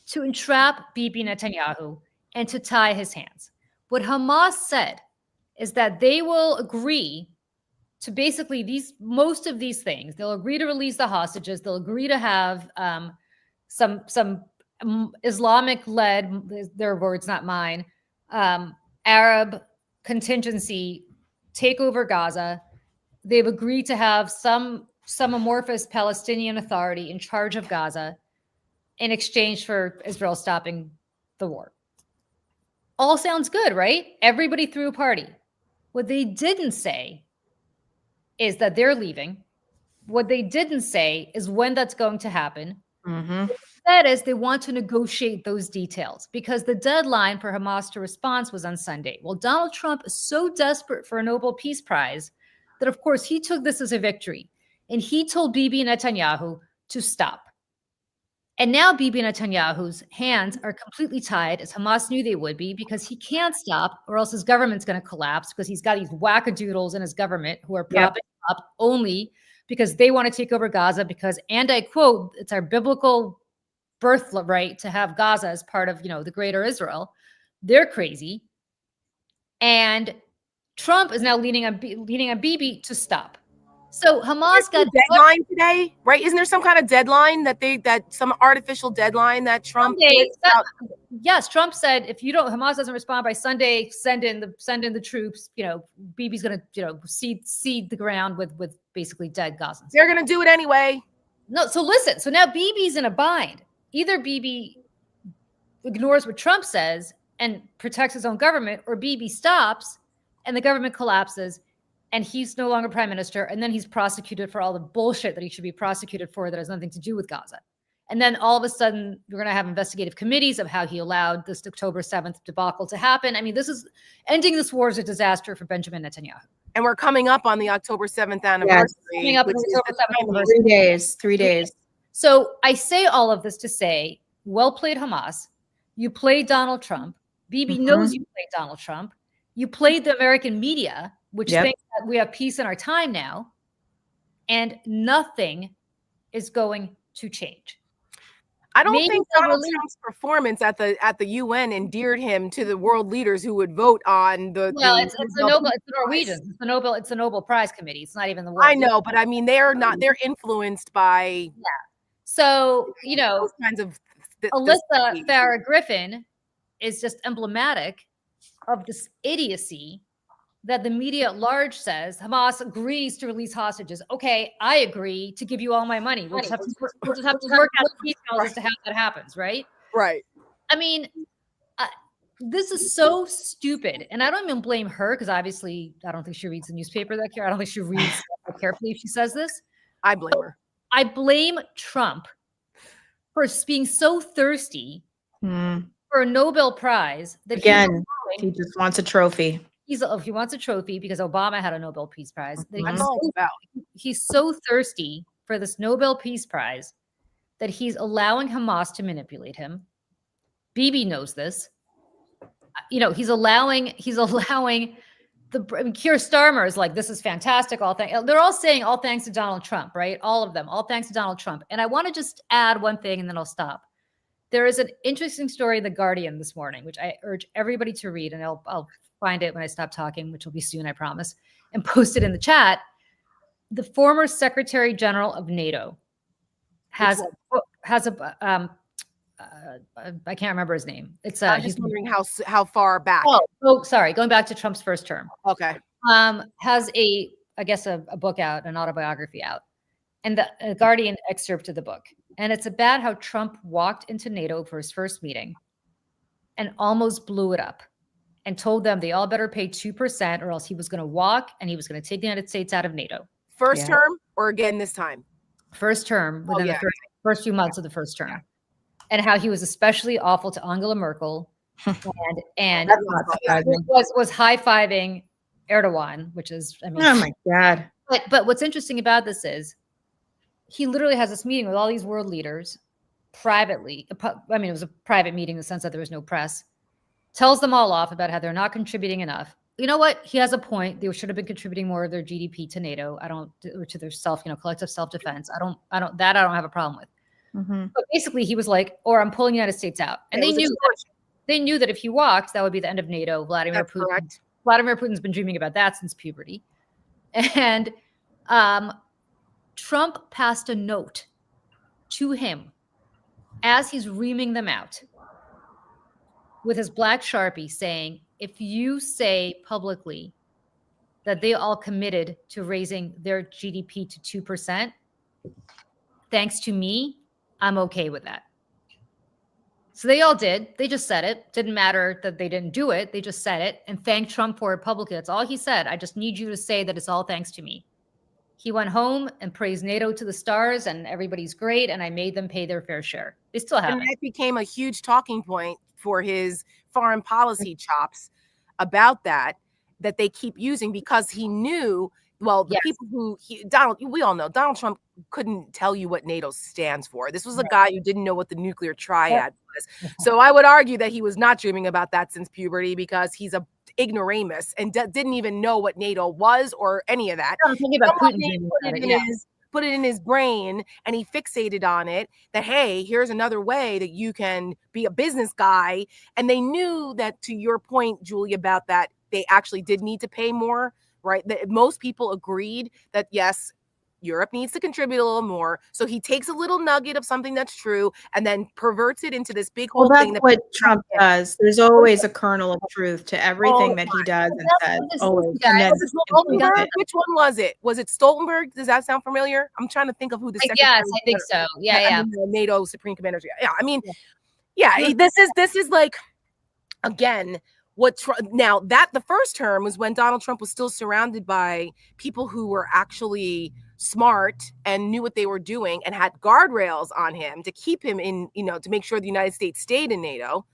to entrap Bibi Netanyahu and to tie his hands. What Hamas said is that they will agree to basically most of these things. They'll agree to release the hostages. They'll agree to have some Islamic-led, their words, not mine, Arab contingency take over Gaza. They've agreed to have some amorphous Palestinian authority in charge of Gaza in exchange for Israel stopping the war. All sounds good, right? Everybody threw a party. What they didn't say is that they're leaving. What they didn't say is when that's going to happen. Mm-hmm. said is they want to negotiate those details because the deadline for Hamas to respond was on Sunday. Well, Donald Trump is so desperate for a Nobel Peace Prize that, of course, he took this as a victory. And he told Bibi Netanyahu to stop. And now Bibi Netanyahu's hands are completely tied, as Hamas knew they would be, because he can't stop or else his government's going to collapse because he's got these wackadoodles in his government who are propping up only because they want to take over Gaza because, and I quote, it's our biblical birthright to have Gaza as part of, the greater Israel. They're crazy. And Trump is now leaning on Bibi to stop. So Hamas got a deadline today, right? Isn't there some kind of deadline that some artificial deadline that Trump? Yes, Trump said if Hamas doesn't respond by Sunday, send in the troops. Bibi's going to seed the ground with basically dead Gazans. They're going to do it anyway. No, so listen. So now Bibi's in a bind. Either Bibi ignores what Trump says and protects his own government, or Bibi stops and the government collapses. And he's no longer prime minister. And then he's prosecuted for all the bullshit that he should be prosecuted for that has nothing to do with Gaza. And then all of a sudden, we're going to have investigative committees of how he allowed this October 7th debacle to happen. I mean, ending this war is a disaster for Benjamin Netanyahu. And we're coming up on the October 7th anniversary. Coming up on the October 7th anniversary. 3 days. So I say all of this to say, well played, Hamas. You played Donald Trump. Bibi knows you played Donald Trump. You played the American media, which thinks that we have peace in our time now, and nothing is going to change. I don't think Donald Trump's performance at the UN endeared him to the world leaders who would vote on the. Well, it's the Norwegians. It's the Nobel Prize Committee. It's not even the world. I know, but I mean, they're not. They're influenced by. Yeah. So those kinds of. Alyssa Farah Griffin is just emblematic of this idiocy that the media at large says. Hamas agrees to release hostages. Okay, I agree to give you all my money. We'll just have to work out the details as to how that happens, right? Right. I mean, this is so stupid. And I don't even blame her because obviously I don't think she reads the newspaper that carefully. I don't think she reads that carefully if she says this. I blame her. I blame Trump for being so thirsty for a Nobel Prize that he just wants a trophy. He wants a trophy because Obama had a Nobel Peace Prize. He's so thirsty for this Nobel Peace Prize that he's allowing Hamas to manipulate him. Bibi knows this. He's allowing Keir Starmer is like, this is fantastic. They're all saying all thanks to Donald Trump, right? All of them, all thanks to Donald Trump. And I want to just add one thing and then I'll stop. There is an interesting story in The Guardian this morning, which I urge everybody to read, and I'll find it when I stop talking, which will be soon, I promise, and post it in the chat. The former Secretary General of NATO has a I can't remember his name. It's I'm just wondering how far back. Oh, sorry. Going back to Trump's first term. Okay. Has a book out, an autobiography out, and the Guardian excerpted the book. And it's about how Trump walked into NATO for his first meeting and almost blew it up and told them they all better pay 2% or else he was going to walk and he was going to take the United States out of NATO. First term or again this time? First term, within the first few months of the first term. And how he was especially awful to Angela Merkel and was high-fiving Erdogan, which is, I mean. Oh my God. But what's interesting about this is he literally has this meeting with all these world leaders privately. I mean, it was a private meeting in the sense that there was no press. Tells them all off about how they're not contributing enough. You know what? He has a point. They should have been contributing more of their GDP to NATO. Or to their collective self-defense. I don't have a problem with. Mm-hmm. But basically he was like, or I'm pulling the United States out. And they knew that if he walked, that would be the end of NATO. Vladimir Putin's been dreaming about that since puberty. And Trump passed a note to him as he's reaming them out with his black Sharpie saying, if you say publicly that they all committed to raising their GDP to 2%, thanks to me, I'm okay with that. So they all did. They just said it. Didn't matter that they didn't do it. They just said it and thanked Trump for it publicly. That's all he said. I just need you to say that it's all thanks to me. He went home and praised NATO to the stars, and everybody's great, and I made them pay their fair share. They still haven't. And that became a huge talking point for his foreign policy chops about that they keep using, because he knew, well, the people who we all know Donald Trump couldn't tell you what NATO stands for. This was a guy who didn't know what the nuclear triad was. So I would argue that he was not dreaming about that since puberty, because he's a ignoramus and didn't even know what NATO was or any of that. I'm thinking about Putin put it in his brain, and he fixated on it, that, hey, here's another way that you can be a business guy. And they knew that, to your point, Julie, about that, they actually did need to pay more, right? That most people agreed that, yes, Europe needs to contribute a little more. So he takes a little nugget of something that's true and then perverts it into this big whole thing. That's what Trump does. There's always a kernel of truth to everything that he does and says. Always. And then Stoltenberg? Which one was it? Was it Stoltenberg? Does that sound familiar? I'm trying to think of who the secretary. Yes, I think so. Yeah. The NATO Supreme Commander. Yeah, I mean, this is like, again, now that the first term was when Donald Trump was still surrounded by people who were actually smart and knew what they were doing and had guardrails on him to keep him in, to make sure the United States stayed in NATO.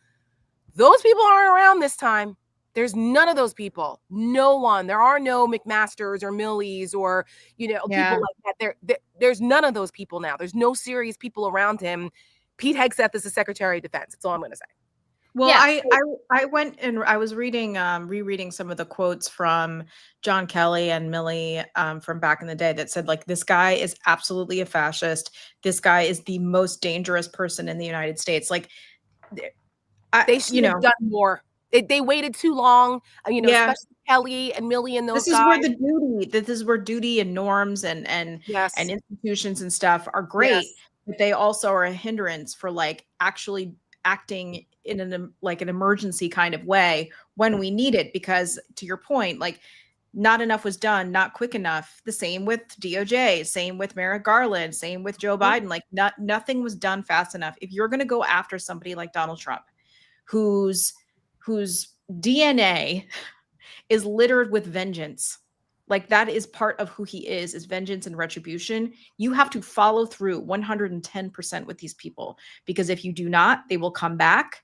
Those people aren't around this time. There's none of those people. No one. There are no McMasters or Millies or, people like that. There's none of those people now. There's no serious people around him. Pete Hegseth is the Secretary of Defense. That's all I'm going to say. Well, I went and I was rereading some of the quotes from John Kelly and Milley from back in the day that said, like, this guy is absolutely a fascist. This guy is the most dangerous person in the United States. Like, they should have done more. They waited too long. Especially Kelly and Milley and those guys. This is where duty and norms and institutions and stuff are great, but they also are a hindrance for, like, actually acting in an emergency kind of way when we need it, because, to your point, like, not enough was done, not quick enough. The same with DOJ, same with Merrick Garland, same with Joe Biden. Like, nothing was done fast enough. If you're going to go after somebody like Donald Trump, whose DNA is littered with vengeance, like, that is part of who he is vengeance and retribution, you have to follow through 110% with these people, because if you do not, they will come back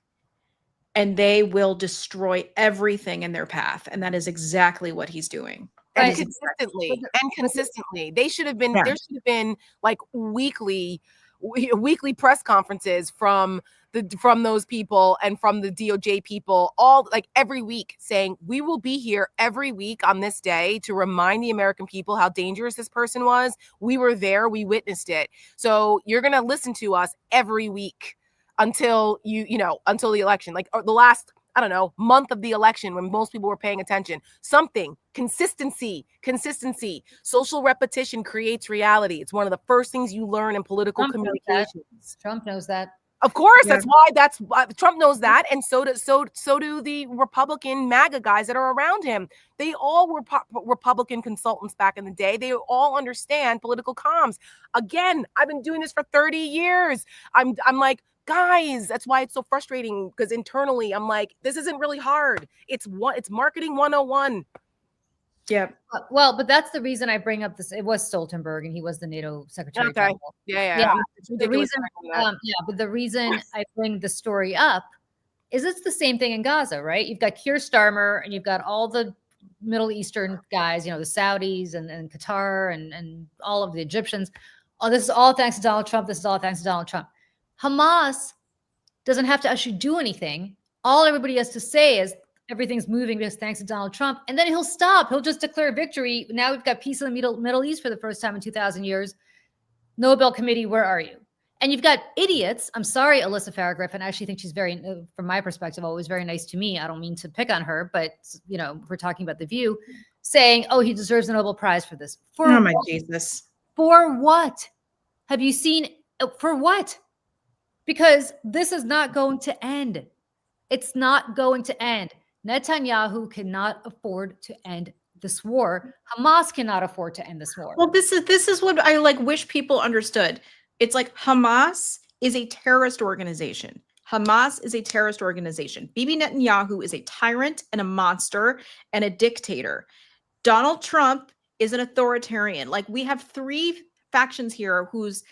and they will destroy everything in their path. And that is exactly what he's doing. And consistently. There should have been like weekly press conferences from those people and from the DOJ people, all, like, every week, saying, we will be here every week on this day to remind the American people how dangerous this person was. We were there, we witnessed it. So you're going to listen to us every week until until the election, like, or the last, I don't know, month of the election, when most people were paying attention. Something, consistency. Social repetition creates reality. It's one of the first things you learn in political communications. Trump knows that. Of course, that's why Trump knows that, and so do the Republican MAGA guys that are around him. They all were Republican consultants back in the day. They all understand political comms. Again, I've been doing this for 30 years. I'm like, guys, that's why it's so frustrating, because internally I'm like, this isn't really hard. It's marketing 101. Yeah. Well, but that's the reason I bring up this. It was Stoltenberg, and he was the NATO Secretary General. Yeah. The reason I bring the story up is it's the same thing in Gaza, right? You've got Keir Starmer, and you've got all the Middle Eastern guys, the Saudis and Qatar and all of the Egyptians. Oh, this is all thanks to Donald Trump. This is all thanks to Donald Trump. Hamas doesn't have to actually do anything. All everybody has to say is, everything's moving just thanks to Donald Trump. And then he'll stop. He'll just declare victory. Now we've got peace in the Middle East for the first time in 2,000 years. Nobel Committee, where are you? And you've got idiots. I'm sorry, Alyssa Farah Griffin. I actually think she's very, from my perspective, always very nice to me. I don't mean to pick on her, but, we're talking about The View, saying, oh, he deserves a Nobel Prize for this. Oh, my Jesus. For what? Have you seen, for what? Because this is not going to end. It's not going to end. Netanyahu cannot afford to end this war. Hamas cannot afford to end this war. Well, this is what I wish people understood. It's like, Hamas is a terrorist organization. Hamas is a terrorist organization. Bibi Netanyahu is a tyrant and a monster and a dictator. Donald Trump is an authoritarian. Like, we have three factions here whose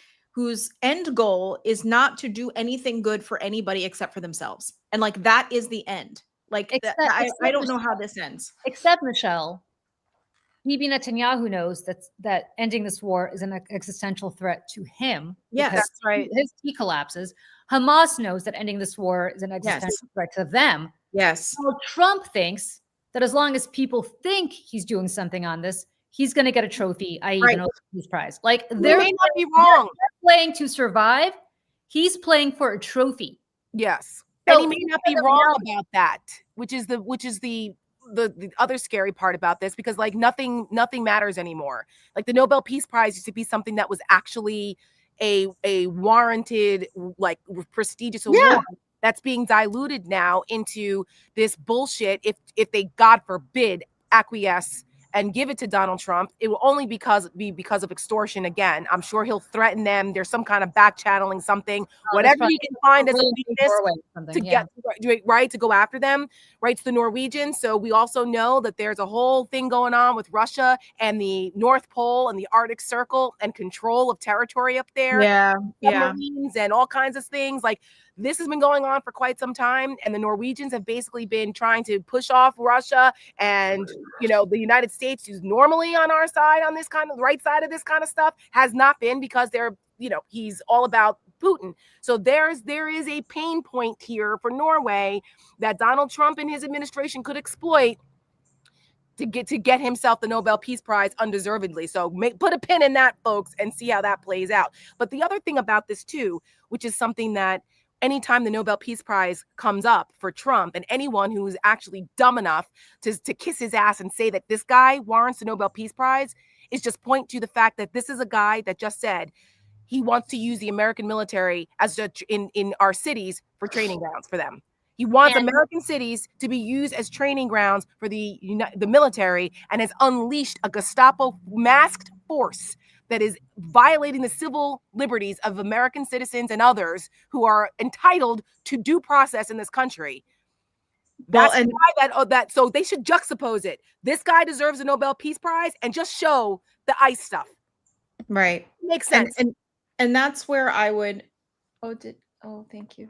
end goal is not to do anything good for anybody except for themselves. And like, that is the end. Like, I don't know how this ends. Except, Michelle, Bibi Netanyahu knows that ending this war is an existential threat to him. Yes, because that's right. He collapses. Hamas knows that ending this war is an existential threat to them. Yes. So Trump thinks that as long as people think he's doing something on this, he's going to get a trophy, i.e. the Nobel Peace Prize. Like, they may not be wrong. They're playing to survive. He's playing for a trophy. Yes. So and he may not be wrong about that, which is the other scary part about this, because like nothing matters anymore. Like, the Nobel Peace Prize used to be something that was actually a warranted, like, prestigious award. That's being diluted now into this bullshit. If they, God forbid, acquiesce and give it to Donald Trump, it will only be because of extortion again. I'm sure he'll threaten them. There's some kind of back channeling, something, whatever he can find as a weakness to get right to go after them, right, to the Norwegians. So we also know that there's a whole thing going on with Russia and the North Pole and the Arctic Circle and control of territory up there. Submarines and all kinds of things. Like, this has been going on for quite some time, and the Norwegians have basically been trying to push off Russia, and the United States, who's normally on our side, on this kind of right side of this kind of stuff, has not been, because they're he's all about Putin. So there is a pain point here for Norway that Donald Trump and his administration could exploit to get himself the Nobel Peace Prize undeservedly. So put a pin in that, folks, and see how that plays out. But the other thing about this too, which is something that anytime the Nobel Peace Prize comes up for Trump, and anyone who is actually dumb enough to kiss his ass and say that this guy warrants the Nobel Peace Prize, is just point to the fact that this is a guy that just said he wants to use the American military as in our cities for training grounds for them. He wants American cities to be used as training grounds for the military, and has unleashed a Gestapo masked force that is violating the civil liberties of American citizens and others who are entitled to due process in this country. That's why so they should juxtapose it. This guy deserves a Nobel Peace Prize, and just show the ICE stuff. Right. Makes sense. And that's where I would, thank you.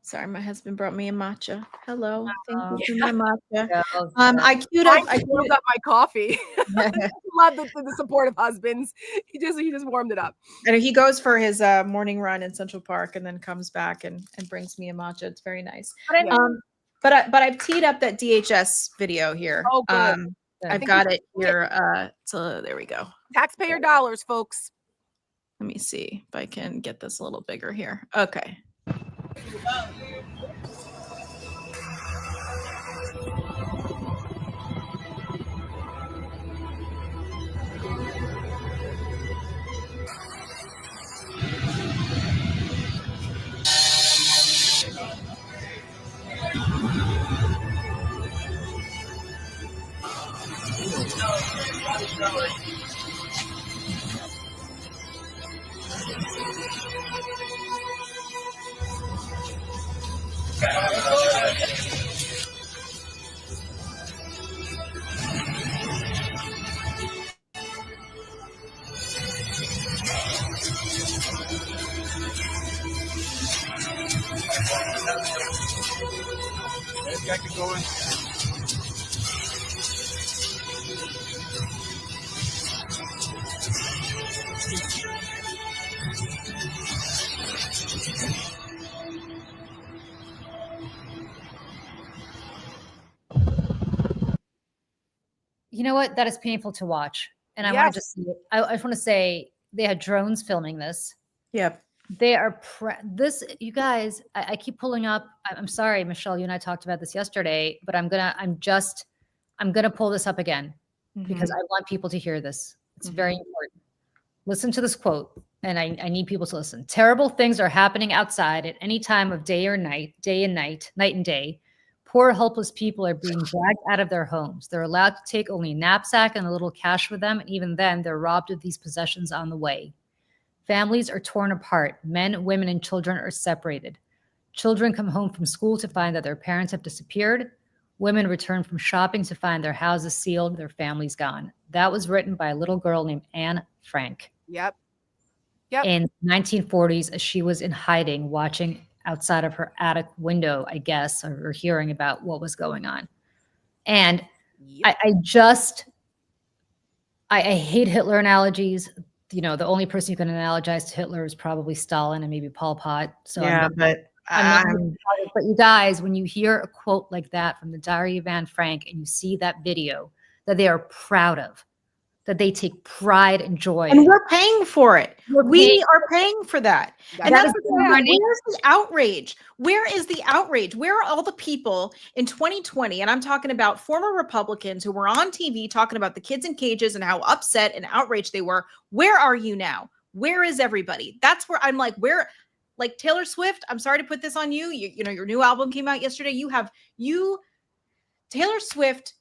Sorry, my husband brought me a matcha. Hello, thank you for my matcha. I queued up my coffee. Love the supportive husbands. He just warmed it up. And he goes for his morning run in Central Park, and then comes back and brings me a matcha. It's very nice. But I've teed up that DHS video here. Oh, good. I've got it here. So there we go. Taxpayer dollars, folks. Let me see if I can get this a little bigger here. Okay. You know what? That is painful to watch. And I want to just I just want to say they had drones filming this. Yep. They are this, you guys, I keep pulling up. I'm sorry, Michelle, you and I talked about this yesterday, but I'm gonna pull this up again because I want people to hear this. It's very important. Listen to this quote, and I need people to listen. Terrible things are happening outside at any time of day or night, day and night, night and day. Poor, helpless people are being dragged out of their homes. They're allowed to take only a knapsack and a little cash with them, and even then, they're robbed of these possessions on the way. Families are torn apart. Men, women, and children are separated. Children come home from school to find that their parents have disappeared. Women return from shopping to find their houses sealed, their families gone. That was written by a little girl named Anne Frank. Yep. In 1940s, as she was in hiding, watching outside of her attic window, I guess, or hearing about what was going on. And I hate Hitler analogies. You know, the only person you can analogize to Hitler is probably Stalin and maybe Pol Pot. So but you guys, when you hear a quote like that from the Diary of Anne Frank and you see that video that they are proud of, that they take pride and joy And in. we're paying for it. We are paying for that. And that's where's the outrage? Where is the outrage? Where are all the people in 2020? And I'm talking about former Republicans who were on TV talking about the kids in cages and how upset and outraged they were. Where are you now? Where is everybody? That's where I'm like, where, like Taylor Swift, I'm sorry to put this on you. You know, your new album came out yesterday. Taylor Swift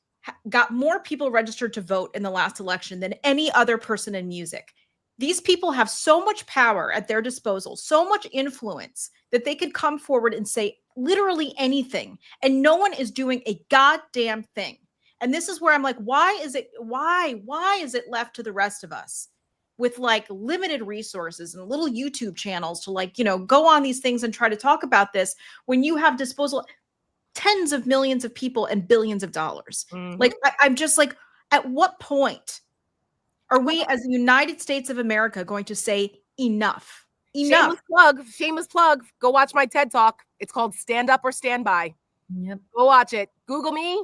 got more people registered to vote in the last election than any other person in music. These people have so much power at their disposal, so much influence that they could come forward and say literally anything, and no one is doing a goddamn thing. And this is where I'm like, why is it left to the rest of us with like limited resources and little YouTube channels to like, you know, go on these things and try to talk about this when you have disposal tens of millions of people and billions of dollars. Like, I'm just like, at what point are we as the United States of America going to say enough? Shameless plug. Go watch my TED Talk. It's called Stand Up or Stand By. Yep. Go watch it. Google me,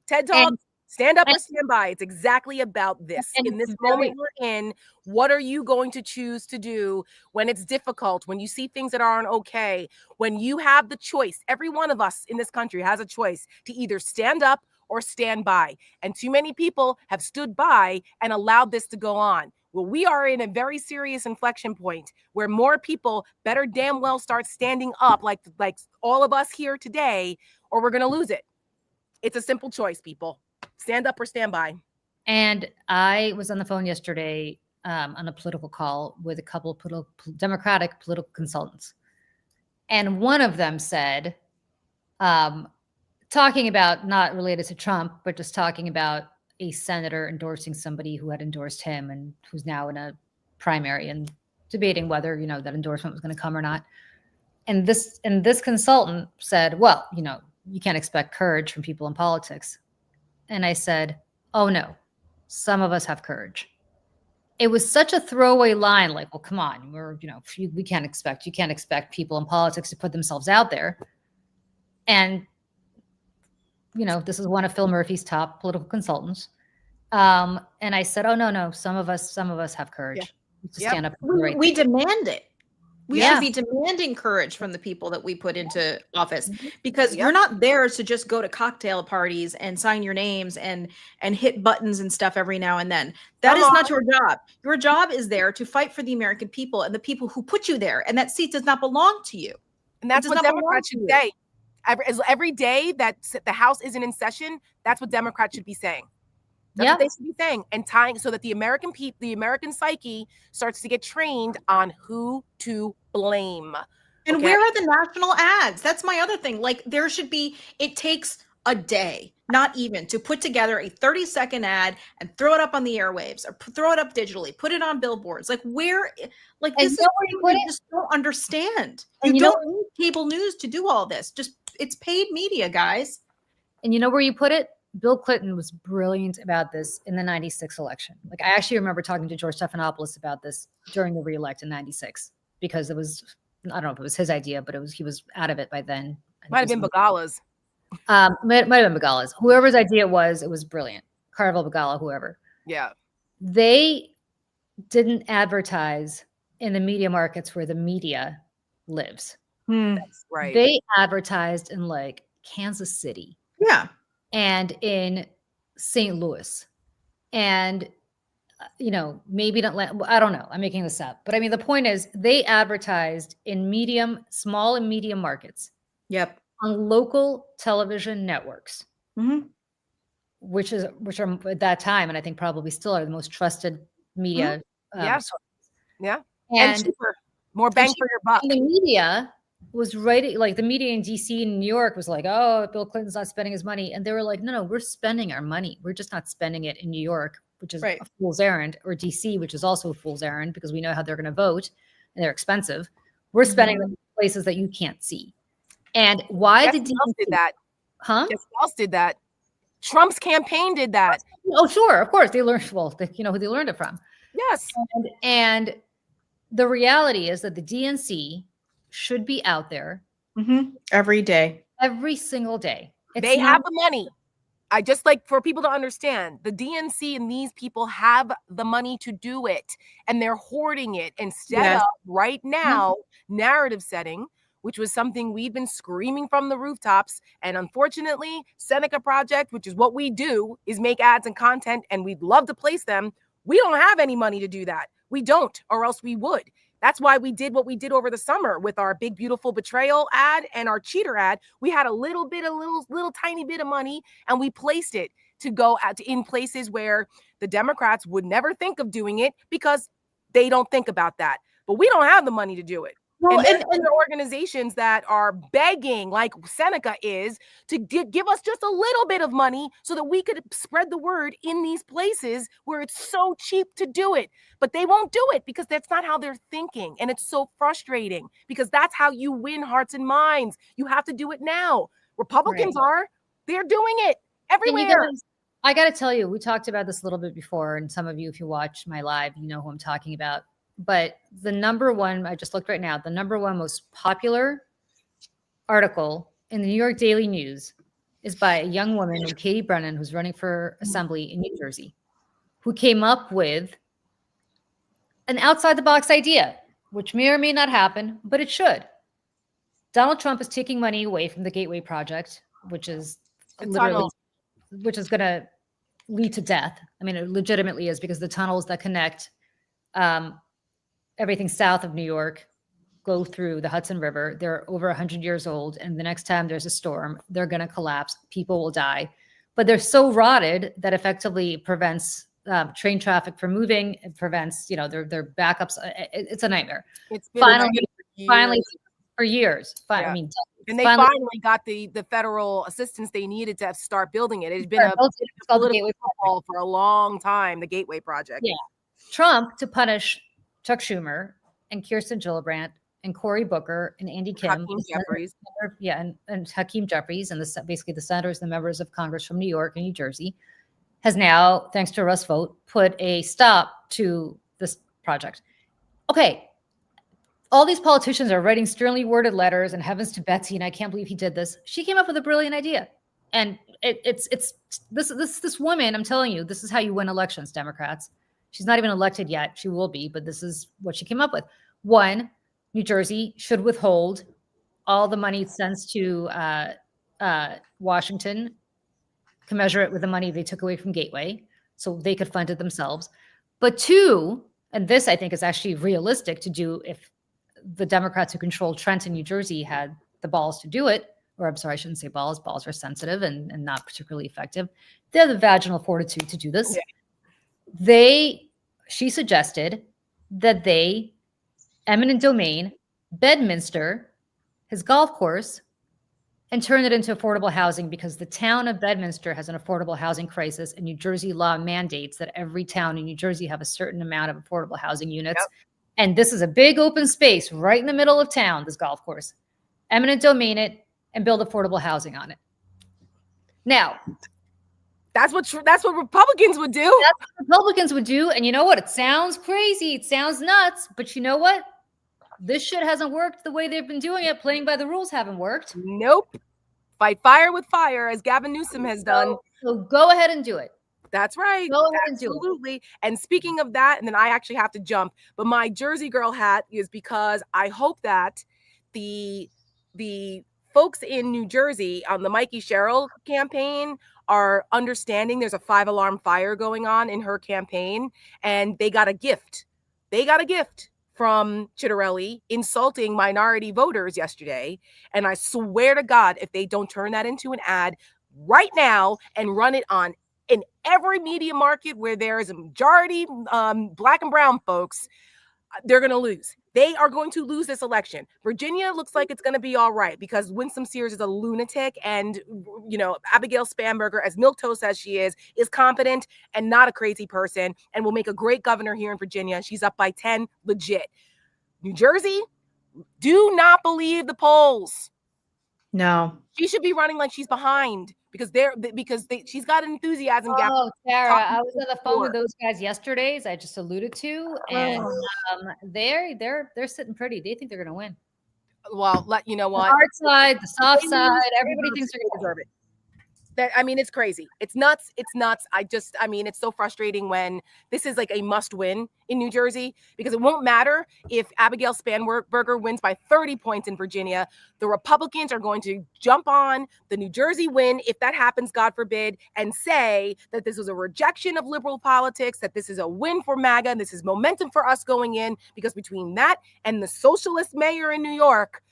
TED Talk, Stand Up or Stand By. It's exactly about this. In this moment we're in, what are you going to choose to do when it's difficult, when you see things that aren't okay, when you have the choice? Every one of us in this country has a choice to either stand up or stand by. And too many people have stood by and allowed this to go on. Well, we are in a very serious inflection point where more people better damn well start standing up like all of us here today, or we're going to lose it. It's a simple choice, people. Stand up or stand by. And I was on the phone yesterday on a political call with a couple of Democratic political consultants. And one of them said, talking about, not related to Trump, but just talking about a senator endorsing somebody who had endorsed him and who's now in a primary and debating whether, you know, that endorsement was going to come or not. And this consultant said, well, you know, you can't expect courage from people in politics. And I said, oh no, some of us have courage. It was such a throwaway line, like, well, come on, you can't expect people in politics to put themselves out there. And, you know, this is one of Phil Murphy's top political consultants. And I said, oh no, some of us have courage to stand up. We demand it. We should be demanding courage from the people that we put into office, because you're not there to just go to cocktail parties and sign your names and hit buttons and stuff every now and then. That is not your job. Your job is there to fight for the American people and the people who put you there. And that seat does not belong to you. And that's what Democrats should say. Every day that the House isn't in session, that's what Democrats should be saying. That's what they should be saying, and tying so that the American psyche starts to get trained on who to blame. And where are the national ads? That's my other thing. Like, there should be, it takes a day, not even, to put together a 30-second ad and throw it up on the airwaves or throw it up digitally, put it on billboards. Like, where, like, this is where you just don't understand. You don't need cable news to do all this. Just, it's paid media, guys. And you know where you put it? Bill Clinton was brilliant about this in the 96 election. Like, I actually remember talking to George Stephanopoulos about this during the re-elect in 96, because it was, I don't know if it was his idea, but he was out of it by then. Might have been Bagala's. Might have been Bagala's. Whoever's idea it was brilliant. Carville, Bagala, whoever. Yeah. They didn't advertise in the media markets where the media lives. That's right. They advertised in like Kansas City. Yeah. And in St. Louis, and maybe I don't know. I'm making this up, but I mean, the point is, they advertised in small and medium markets. Yep. On local television networks, which are at that time, and I think probably still are, the most trusted media. Sources. Yeah. And cheaper. More bang for your buck. And the media was writing, like the media in DC and New York was like, oh, Bill Clinton's not spending his money. And they were like, no, we're spending our money. We're just not spending it in New York which is Right. a fool's errand, or DC, which is also a fool's errand because we know how they're going to vote and they're expensive. We're spending them in places that you can't see. And why did Guess who else did that? Huh? Guess who else did that? Trump's campaign did that. Oh, sure. Of course. They learned, well, you know who they learned it from. Yes. And the reality is that the DNC should be out there every day, every single day. They have the money. I just like for people to understand the DNC and these people have the money to do it, and they're hoarding it instead of right now narrative setting, which was something we've been screaming from the rooftops. And unfortunately, Seneca Project, which is what we do, is make ads and content, and we'd love to place them. We don't have any money to do that. We don't, or else we would. That's why we did what we did over the summer with our Big Beautiful Betrayal ad and our cheater ad. We had a little tiny bit of money, and we placed it to go out in places where the Democrats would never think of doing it because they don't think about that. But we don't have the money to do it. Well, and there are organizations that are begging, like Seneca is, to give us just a little bit of money so that we could spread the word in these places where it's so cheap to do it. But they won't do it because that's not how they're thinking. And it's so frustrating because that's how you win hearts and minds. You have to do it now. Republicans they're doing it everywhere. I got to tell you, we talked about this a little bit before. And some of you, if you watch my live, you know who I'm talking about. But the number one, I just looked right now, the number one most popular article in the New York Daily News is by a young woman named Katie Brennan, who's running for assembly in New Jersey, who came up with an outside the box idea, which may or may not happen, but it should. Donald Trump is taking money away from the Gateway Project, which is literally, which is going to lead to death. I mean, it legitimately is, because the tunnels that connect everything south of New York go through the Hudson River. They're over 100 years old. And the next time there's a storm, they're going to collapse. People will die. But they're so rotted that effectively prevents train traffic from moving. It prevents, you know, their backups. It's a nightmare. It's been finally for years. Yeah. I mean, and they finally got the federal assistance they needed to start building it. It's been a political football for a long time, the Gateway Project. Yeah. Trump, to punish Chuck Schumer and Kirsten Gillibrand and Cory Booker and Andy Kim, Hakeem Jeffries. And Hakeem Jeffries, and basically the senators, the members of Congress from New York and New Jersey, has now, thanks to a Rust vote, put a stop to this project. Okay, all these politicians are writing sternly worded letters, and heavens to Betsy, and I can't believe he did this. She came up with a brilliant idea, and it's this woman. I'm telling you, this is how you win elections, Democrats. She's not even elected yet. She will be, but this is what she came up with. One, New Jersey should withhold all the money it sends to Washington, commensurate with the money they took away from Gateway, so they could fund it themselves. But two, and this I think is actually realistic to do if the Democrats who control Trenton, New Jersey had the balls to do it, or I'm sorry, I shouldn't say balls. Balls are sensitive and not particularly effective. They have the vaginal fortitude to do this. Yeah. She suggested that they eminent domain Bedminster, his golf course, and turn it into affordable housing, because the town of Bedminster has an affordable housing crisis, and New Jersey law mandates that every town in New Jersey have a certain amount of affordable housing units. Yep. And this is a big open space right in the middle of town, this golf course. Eminent domain it and build affordable housing on it. Now, that's what Republicans would do. That's what Republicans would do. And you know what? It sounds crazy. It sounds nuts. But you know what? This shit hasn't worked the way they've been doing it. Playing by the rules haven't worked. Nope. Fight fire with fire, as Gavin Newsom has done. So go ahead and do it. That's right. Go ahead and do it. Absolutely. And speaking of that, and then I actually have to jump, but my Jersey girl hat is because I hope that the folks in New Jersey on the Mikey Sherrill campaign are understanding there's a 5-alarm fire going on in her campaign, and they got a gift. They got a gift from Chitterelli insulting minority voters yesterday. And I swear to God, if they don't turn that into an ad right now and run it in every media market where there is a majority Black and brown folks, they're going to lose. They are going to lose this election. Virginia looks like it's going to be all right because Winsome Sears is a lunatic, and Abigail Spanberger, as milquetoast as she is competent and not a crazy person, and will make a great governor here in Virginia. She's up by 10, legit. New Jersey, do not believe the polls. No. She should be running like she's behind because she's got an enthusiasm gap. Oh, Tara, I was on the phone with those guys yesterday, as I just alluded to, and they're sitting pretty. They think they're going to win. Well, you know what? The hard side, the soft side, everybody thinks they're going to deserve it. It's crazy. It's nuts. It's nuts. It's so frustrating when this is like a must win in New Jersey, because it won't matter if Abigail Spanberger wins by 30 points in Virginia. The Republicans are going to jump on the New Jersey win, if that happens, God forbid, and say that this was a rejection of liberal politics, that this is a win for MAGA, and this is momentum for us going in, because between that and the socialist mayor in New York,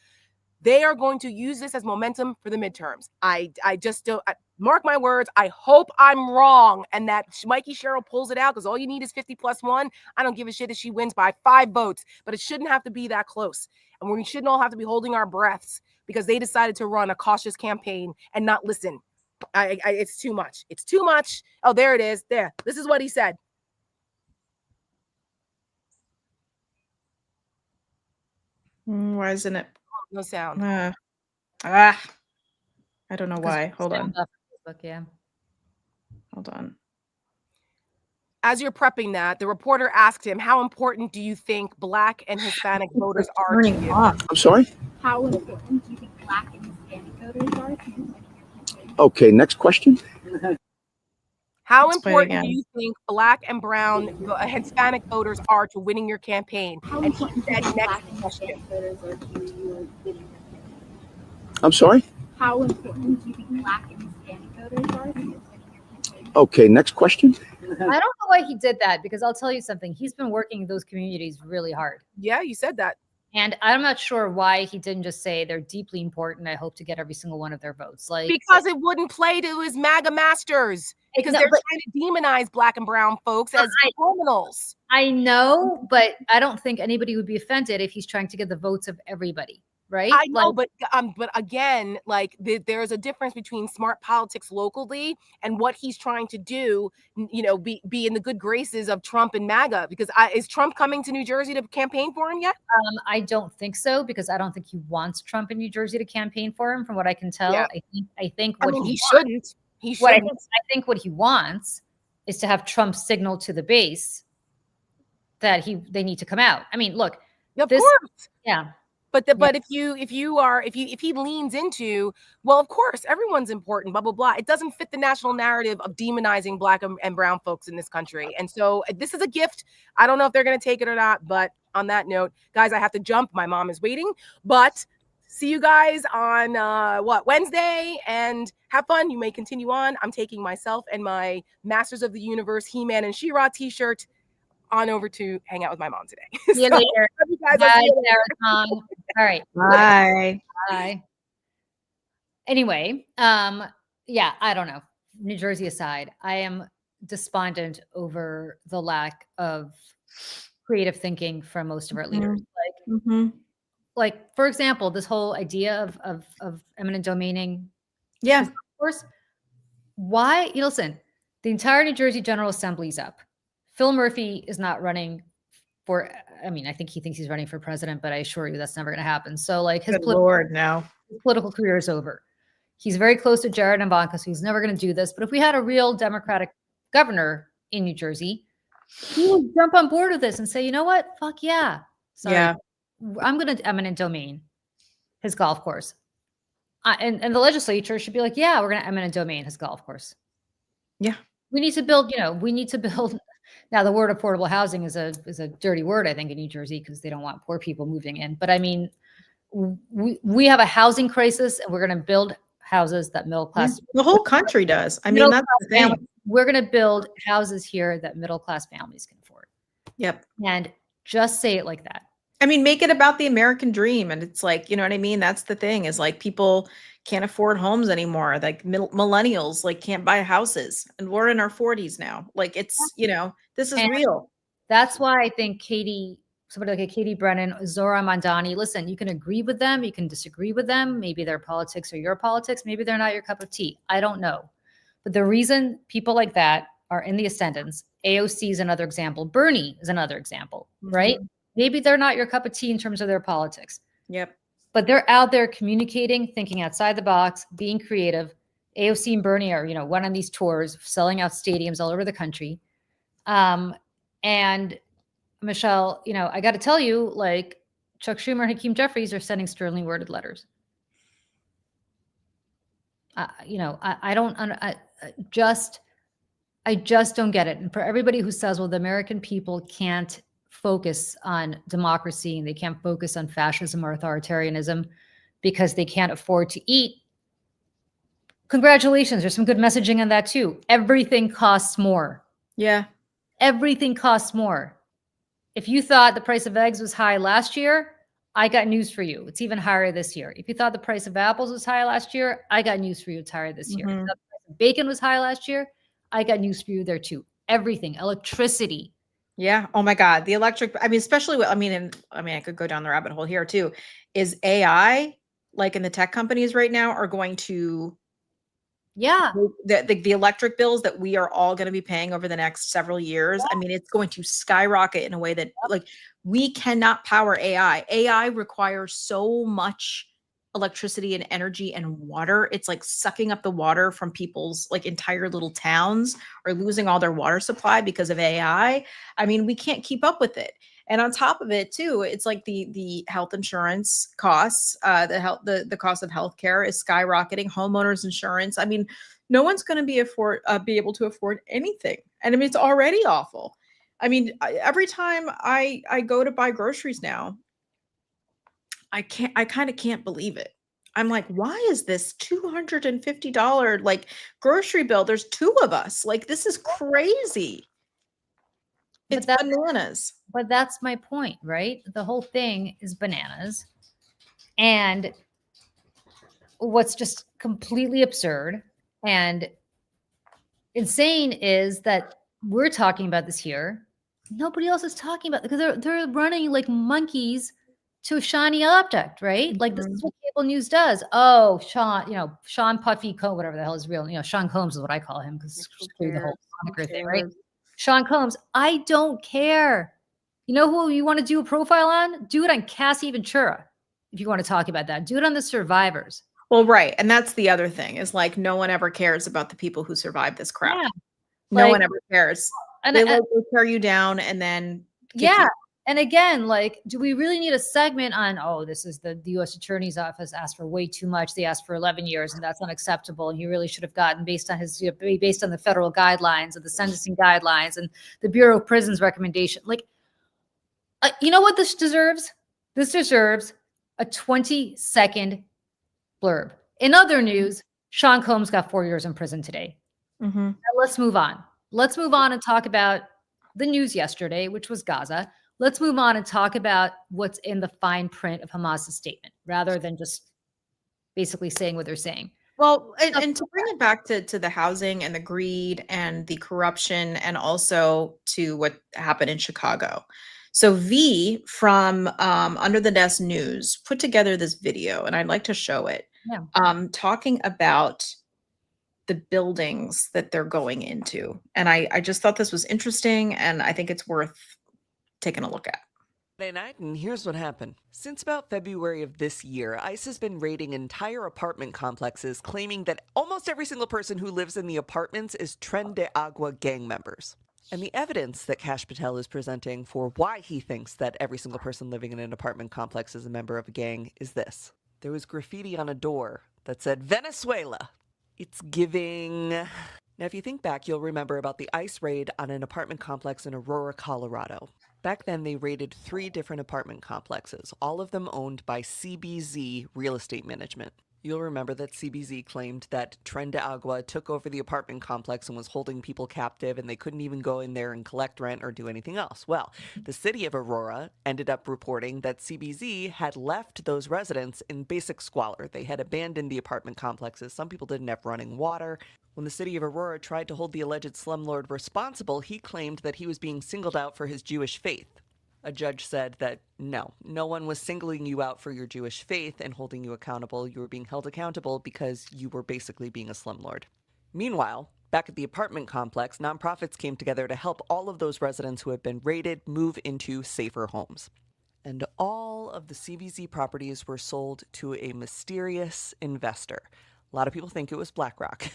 they are going to use this as momentum for the midterms. I just don't. Mark my words. I hope I'm wrong and that Mikey Sherrill pulls it out, because all you need is 50+1. I don't give a shit if she wins by 5 votes, but it shouldn't have to be that close. And we shouldn't all have to be holding our breaths because they decided to run a cautious campaign and not listen. It's too much. It's too much. Oh, there it is. There. This is what he said. Why isn't it? No sound. I don't know why. Hold on. Yeah. Hold on. As you're prepping that, the reporter asked him, how important do you think Black and Hispanic voters are to you? I'm sorry? How important do you think Black and Hispanic voters are to you? Okay, next question. How important do you think Black and brown Hispanic voters are to winning your campaign? And he said, next question. I'm sorry? How important do you think Black and Hispanic voters are to you? Okay, next question. I don't know why he did that, because I'll tell you something. He's been working those communities really hard. Yeah, you said that. And I'm not sure why he didn't just say they're deeply important. I hope to get every single one of their votes. Because it wouldn't play to his MAGA masters. Because they're trying to demonize Black and brown folks as criminals. I know, but I don't think anybody would be offended if he's trying to get the votes of everybody. Right? I know, but again, there's a difference between smart politics locally and what he's trying to do. Be in the good graces of Trump and MAGA. Because is Trump coming to New Jersey to campaign for him yet? I don't think so, because I don't think he wants Trump in New Jersey to campaign for him. From what I can tell, Yeah. I think what he shouldn't. He shouldn't. I think what he wants is to have Trump signal to the base that they need to come out. I mean, look, of course, yeah. But if he leans into, well, of course, everyone's important, blah, blah, blah. It doesn't fit the national narrative of demonizing Black and brown folks in this country. And so this is a gift. I don't know if they're going to take it or not. But on that note, guys, I have to jump. My mom is waiting. But see you guys on Wednesday, and have fun. You may continue on. I'm taking myself and my Masters of the Universe He-Man and She-Ra t-shirt on over to hang out with my mom today. See you later. Love you guys. Bye, Sarah. All right. Bye. Bye. Anyway, yeah, I don't know. New Jersey aside, I am despondent over the lack of creative thinking from most of our leaders. Like, for example, this whole idea of eminent domaining. Yeah. Of course. Why? Listen, the entire New Jersey General Assembly is up. Phil Murphy is not running for, I think he thinks he's running for president, but I assure you that's never going to happen. So his political career is over. He's very close to Jared and Ivanka, so he's never going to do this. But if we had a real Democratic governor in New Jersey, he would jump on board with this and say, you know what? Fuck yeah. Sorry. Yeah. I'm going to eminent domain his golf course. And the legislature should be like, yeah, we're going to eminent domain his golf course. Yeah. We need to build, now the word affordable housing is a dirty word, I think, in New Jersey, because they don't want poor people moving in. But I mean, we have a housing crisis, and we're going to build houses that middle class. The whole country does. I mean, that's the thing. We're going to build houses here that middle class families can afford. Yep. And just say it like that. I mean, make it about the American dream. And it's like, you know what I mean? That's the thing, is like people can't afford homes anymore. Like millennials can't buy houses, and we're in our 40s now. Like it's, this is real. That's why I think Katie somebody like a Katie Brennan, Zora Mandani. Listen, you can agree with them, you can disagree with them. Maybe their politics are your politics. Maybe they're not your cup of tea. I don't know. But the reason people like that are in the ascendance, AOC is another example. Bernie is another example, right? Maybe they're not your cup of tea in terms of their politics. Yep. But they're out there communicating, thinking outside the box, being creative. AOC and Bernie are, went on these tours, selling out stadiums all over the country. And Michelle, I got to tell you, like Chuck Schumer and Hakeem Jeffries are sending sternly worded letters. I just don't get it. And for everybody who says, well, the American people can't focus on democracy and they can't focus on fascism or authoritarianism because they can't afford to eat. Congratulations. There's some good messaging on that too. Everything costs more. Yeah. Everything costs more. If you thought the price of eggs was high last year, I got news for you. It's even higher this year. If you thought the price of apples was high last year, I got news for you. It's higher this year. If you thought the price of bacon was high last year, I got news for you there too. Everything, electricity. Yeah. Oh my God. The electric, especially, I could go down the rabbit hole here too. Is AI, like in the tech companies right now, are going to, the electric bills that we are all going to be paying over the next several years. It's going to skyrocket in a way that like we cannot power AI. AI requires so much electricity and energy and water. It's like sucking up the water from people's like entire little towns or losing all their water supply because of AI. We can't keep up with it. And on top of it too, it's like the health insurance costs, the cost of healthcare is skyrocketing, homeowners insurance. No one's going to be able to afford anything. And it's already awful. Every time I go to buy groceries now, I kind of can't believe it. I'm like, why is this $250 like grocery bill? There's two of us. Like, this is crazy. It's bananas. But that's my point, right? The whole thing is bananas. And what's just completely absurd and insane is that we're talking about this here. Nobody else is talking about it because they're running like monkeys to a shiny object, right? Like this is what cable news does. Oh, Sean Puffy Combs, whatever the hell is real. Sean Combs is what I call him because screw the whole moniker thing, right? Sean Combs. I don't care. You know who you want to do a profile on? Do it on Cassie Ventura. If you want to talk about that, do it on the survivors. Well, right. And that's the other thing is like, no one ever cares about the people who survived this crap. Yeah. No one ever cares. And they will tear you down and then. Yeah. And again, like, do we really need a segment on, this is the U.S. Attorney's Office asked for way too much. They asked for 11 years and that's unacceptable. And he really should have gotten based on based on the federal guidelines and the sentencing guidelines and the Bureau of Prisons recommendation. Like, you know what this deserves? This deserves a 20-second blurb. In other news, Sean Combs got 4 years in prison today. Now let's move on. Let's move on and talk about the news yesterday, which was Gaza. Let's move on and talk about what's in the fine print of Hamas's statement, rather than just basically saying what they're saying. Well, and to bring it back to the housing and the greed and the corruption and also to what happened in Chicago. So V from Under the Desk News put together this video, and I'd like to show it, talking about the buildings that they're going into. And I just thought this was interesting, and I think it's worth taking a look at. Friday night, and here's what happened. Since about February of this year, ICE has been raiding entire apartment complexes, claiming that almost every single person who lives in the apartments is Tren de Agua gang members. And the evidence that Kash Patel is presenting for why he thinks that every single person living in an apartment complex is a member of a gang is this. There was graffiti on a door that said, Venezuela. It's giving... Now, if you think back, you'll remember about the ICE raid on an apartment complex in Aurora, Colorado. Back then, they raided 3 different apartment complexes, all of them owned by CBZ Real Estate Management. You'll remember that CBZ claimed that Tren de Agua took over the apartment complex and was holding people captive, and they couldn't even go in there and collect rent or do anything else. Well, the city of Aurora ended up reporting that CBZ had left those residents in basic squalor. They had abandoned the apartment complexes. Some people didn't have running water. When the city of Aurora tried to hold the alleged slumlord responsible, he claimed that he was being singled out for his Jewish faith. A judge said that no one was singling you out for your Jewish faith and holding you accountable. You were being held accountable because you were basically being a slumlord. Meanwhile, back at the apartment complex, nonprofits came together to help all of those residents who had been raided move into safer homes. And all of the CBZ properties were sold to a mysterious investor. A lot of people think it was BlackRock.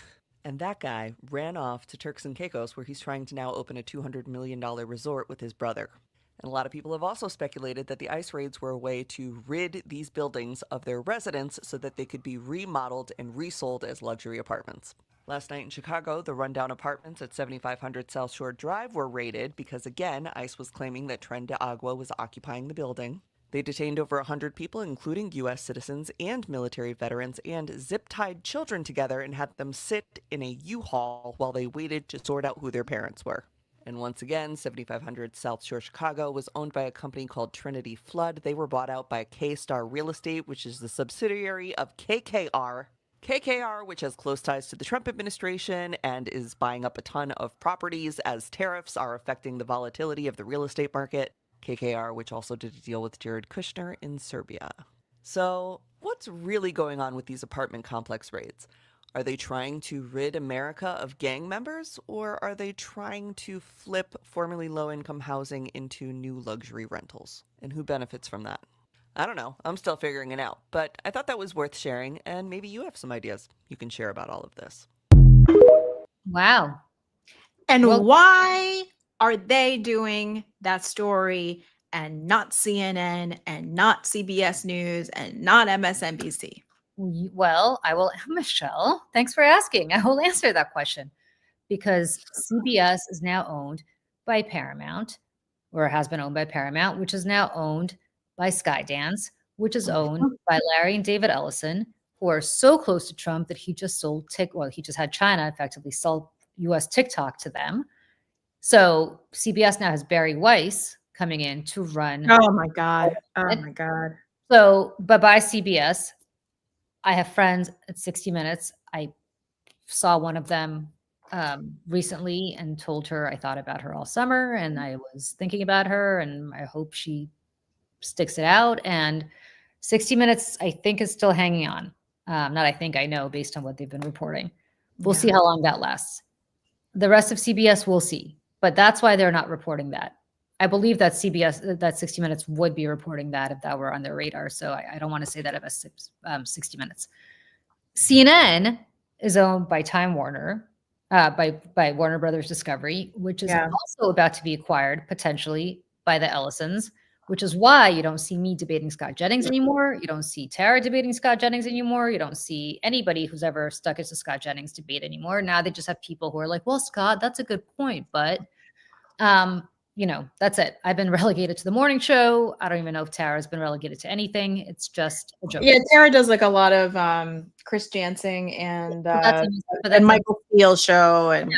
And that guy ran off to Turks and Caicos, where he's trying to now open a $200 million resort with his brother. And a lot of people have also speculated that the ICE raids were a way to rid these buildings of their residents so that they could be remodeled and resold as luxury apartments. Last night in Chicago, the rundown apartments at 7500 South Shore Drive were raided because, again, ICE was claiming that Tren de Agua was occupying the building. They detained over 100 people, including U.S. citizens and military veterans, and zip-tied children together and had them sit in a U-Haul while they waited to sort out who their parents were. And once again, 7500 South Shore Chicago was owned by a company called Trinity Flood. They were bought out by K-Star Real Estate, which is the subsidiary of KKR. KKR, which has close ties to the Trump administration and is buying up a ton of properties as tariffs are affecting the volatility of the real estate market. KKR, which also did a deal with Jared Kushner in Serbia. So what's really going on with these apartment complex raids? Are they trying to rid America of gang members, or are they trying to flip formerly low-income housing into new luxury rentals? And who benefits from that? I don't know. I'm still figuring it out, but I thought that was worth sharing, and maybe you have some ideas you can share about all of this. Wow. And why are they doing that story and not CNN and not CBS News and not MSNBC? Well, I will, Michelle, thanks for asking. I will answer that question because CBS is now owned by Paramount, or has been owned by Paramount, which is now owned by Skydance, which is owned by Larry and David Ellison, who are so close to Trump that he just sold he just had China effectively sell US TikTok to them. So CBS now has Barry Weiss coming in to run. Oh my God. Oh my God. So, but by CBS, I have friends at 60 Minutes. I saw one of them recently and told her I thought about her all summer and I was thinking about her and I hope she sticks it out. And 60 Minutes, I think, is still hanging on. Not I think, I know based on what they've been reporting. We'll see how long that lasts. The rest of CBS, we'll see. But that's why they're not reporting that. I believe that CBS, that 60 Minutes would be reporting that if that were on their radar. So I don't want to say that about 60 Minutes. CNN is owned by Time Warner, by Warner Brothers Discovery, which is also about to be acquired potentially by the Ellisons, which is why you don't see me debating Scott Jennings anymore. You don't see Tara debating Scott Jennings anymore. You don't see anybody who's ever stuck as a Scott Jennings debate anymore. Now they just have people who are like, well, Scott, that's a good point, but that's it. I've been relegated to the morning show. I don't even know if Tara's been relegated to anything. It's just a joke. Yeah, Tara does like a lot of Chris Jansing and Michael Steele's show, and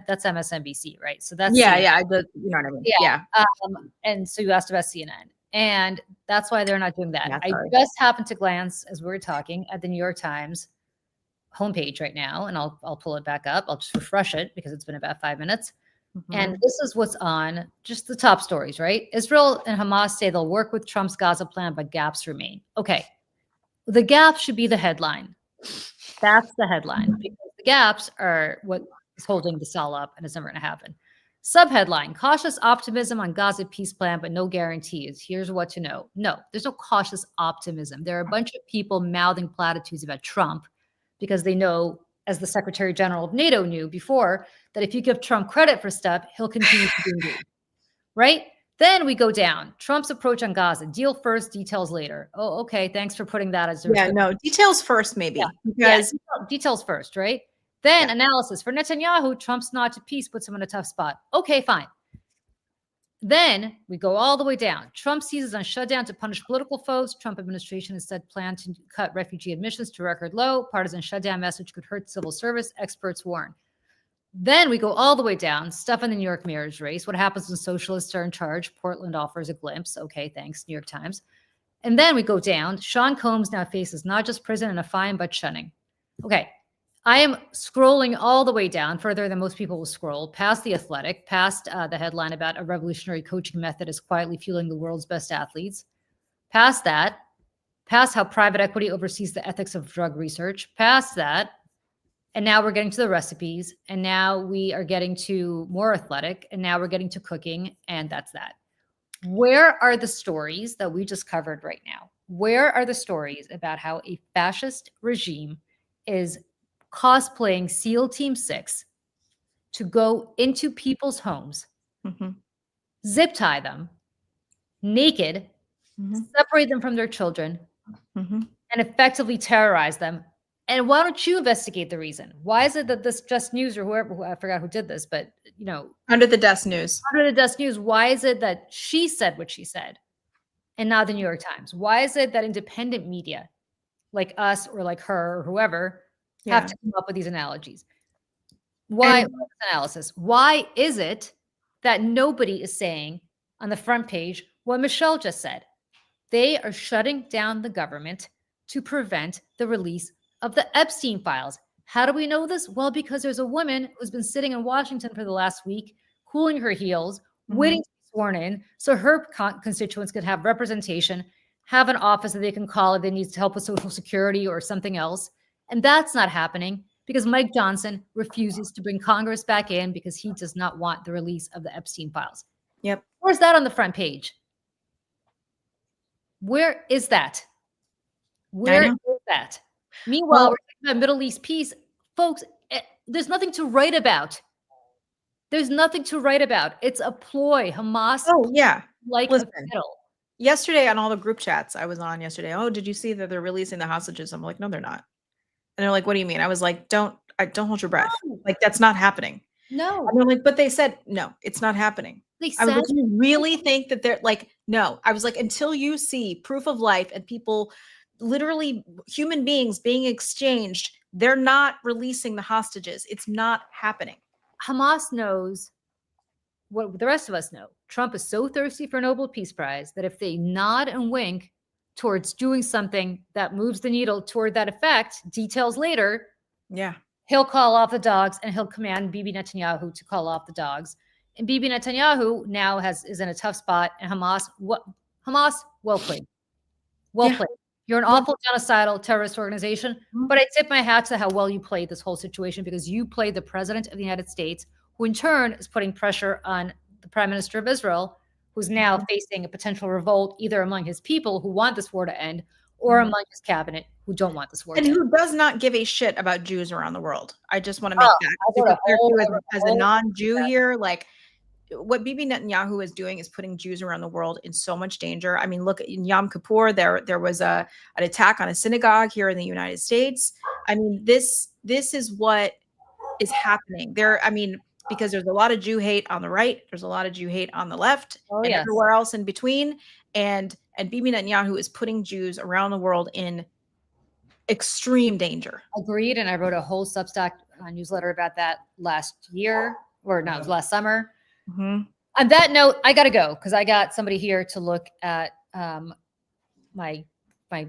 that's MSNBC, right? So that's I did, you know what I mean? Yeah. And so you asked about CNN, and that's why they're not doing that. I just happened to glance as we were talking at the New York Times homepage right now, and I'll pull it back up. I'll just refresh it because it's been about 5 minutes. Mm-hmm. And this is what's on just the top stories, right? Israel and Hamas say they'll work with Trump's Gaza plan, but gaps remain. Okay. The gaps should be the headline. That's the headline because the gaps are what is holding this all up and it's never going to happen. Subheadline, cautious optimism on Gaza peace plan, but no guarantees. Here's what to know. No, there's no cautious optimism. There are a bunch of people mouthing platitudes about Trump because they know, as the Secretary General of NATO knew before, that if you give Trump credit for stuff, he'll continue to do it. Right? Then we go down. Trump's approach on Gaza. Deal first, details later. Oh, okay. Thanks for putting that as details first, maybe. Details first, right? Then analysis. For Netanyahu, Trump's nod to peace puts him in a tough spot. Okay, fine. Then we go all the way down. Trump seizes on shutdown to punish political foes. Trump administration has said plan to cut refugee admissions to record low. Partisan shutdown message could hurt civil service. Experts warn. Then we go all the way down. Stuff in the New York mayor's race. What happens when socialists are in charge? Portland offers a glimpse. Okay, thanks, New York Times. And then we go down. Sean Combs now faces not just prison and a fine, but shunning. Okay. I am scrolling all the way down, further than most people will scroll, past The Athletic, past the headline about a revolutionary coaching method is quietly fueling the world's best athletes, past that, past how private equity oversees the ethics of drug research, past that, and now we're getting to the recipes, and now we are getting to more athletic, and now we're getting to cooking, and that's that. Where are the stories that we just covered right now? Where are the stories about how a fascist regime is cosplaying SEAL Team 6 to go into people's homes, zip tie them naked, separate them from their children, and effectively terrorize them? And why don't you investigate the reason? Why is it that this Just News or whoever, I forgot who did this, but Under the Desk News. Under the Desk News, why is it that she said what she said and not the New York Times? Why is it that independent media like us or like her or whoever have to come up with these analogies? Why analysis? Why is it that nobody is saying on the front page what Michelle just said? They are shutting down the government to prevent the release of the Epstein files. How do we know this? Well, because there's a woman who's been sitting in Washington for the last week, cooling her heels, waiting to be sworn in, so her constituents could have representation, have an office that they can call if they need help with Social Security or something else. And that's not happening because Mike Johnson refuses to bring Congress back in because he does not want the release of the Epstein files. Yep. Where's that on the front page? Where is that? Where is that? Meanwhile, we're talking about Middle East peace. Folks, there's nothing to write about. There's nothing to write about. It's a ploy. Hamas. Oh, yeah. Listen, a fiddle. Yesterday on all the group chats I was on yesterday, oh, did you see that they're releasing the hostages? I'm like, no, they're not. And they're like, what do you mean? I was like, don't hold your breath. No. Like, that's not happening. No. And they're like, but they said, no, it's not happening. I was like, you really think that they're like, no. I was like, until you see proof of life and people, literally human beings being exchanged, they're not releasing the hostages. It's not happening. Hamas knows what the rest of us know. Trump is so thirsty for a Nobel Peace Prize that if they nod and wink towards doing something that moves the needle toward that effect, details later, he'll call off the dogs and he'll command Bibi Netanyahu to call off the dogs. And Bibi Netanyahu now is in a tough spot. And Hamas, well played. Well played. You're an awful genocidal terrorist organization, but I tip my hat to how well you played this whole situation because you played the president of the United States, who in turn is putting pressure on the prime minister of Israel, who's now facing a potential revolt either among his people who want this war to end or among his cabinet who don't want this war to end. And who does not give a shit about Jews around the world. I just want to make that super clear as a non-Jew here. Like, what Bibi Netanyahu is doing is putting Jews around the world in so much danger. I mean, look, in Yom Kippur, there was an attack on a synagogue here in the United States. I mean, this is what is happening there. I mean, because there's a lot of Jew hate on the right, there's a lot of Jew hate on the left, and everywhere else in between. And Bibi Netanyahu is putting Jews around the world in extreme danger. Agreed. And I wrote a whole Substack newsletter about that last summer. On that note, I got to go because I got somebody here to look at my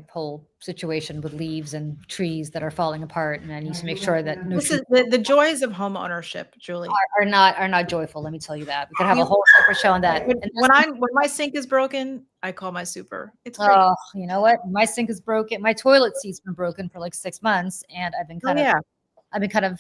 whole situation with leaves and trees that are falling apart, and I need to make sure that this is the joys of home ownership, Julie, are not joyful. Let me tell you that. We could have a whole separate show on that. When my sink is broken, I call my super. It's great. Oh, you know what? My sink is broken. My toilet seat's been broken for like 6 months, and I've been kind of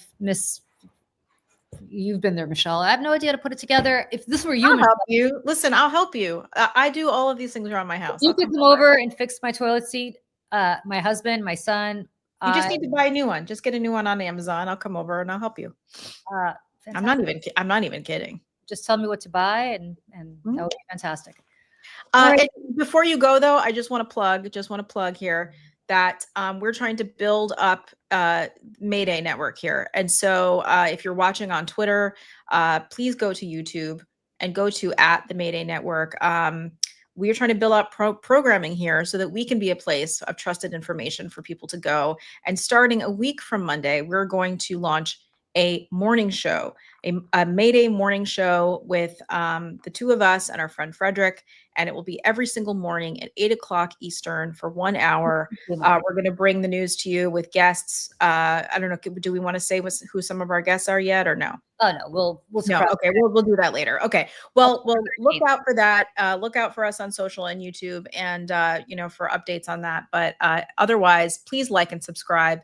You've been there, Michelle. I have no idea how to put it together. If this were you, I'll help you. Listen, I'll help you. I do all of these things around my house. You could come over and fix my toilet seat. My husband, my son. You just need to buy a new one. Just get a new one on Amazon. I'll come over and I'll help you. I'm not even kidding. Just tell me what to buy, and that would be fantastic. And before you go, though, I just want to plug here that we're trying to build up Mayday Network here. And so if you're watching on Twitter, please go to YouTube and go to @the Mayday Network. We are trying to build up programming here so that we can be a place of trusted information for people to go. And starting a week from Monday, we're going to launch a morning show, a Mayday morning show with the two of us and our friend Frederick. and it will be every single morning at 8 o'clock Eastern for 1 hour. We're going to bring the news to you with guests. I don't know. Do we want to say who some of our guests are yet, or no? Oh no, we'll no. Okay, we'll do that later. Okay. Well, look out for that. Look out for us on social and YouTube, and for updates on that. But otherwise, please like and subscribe,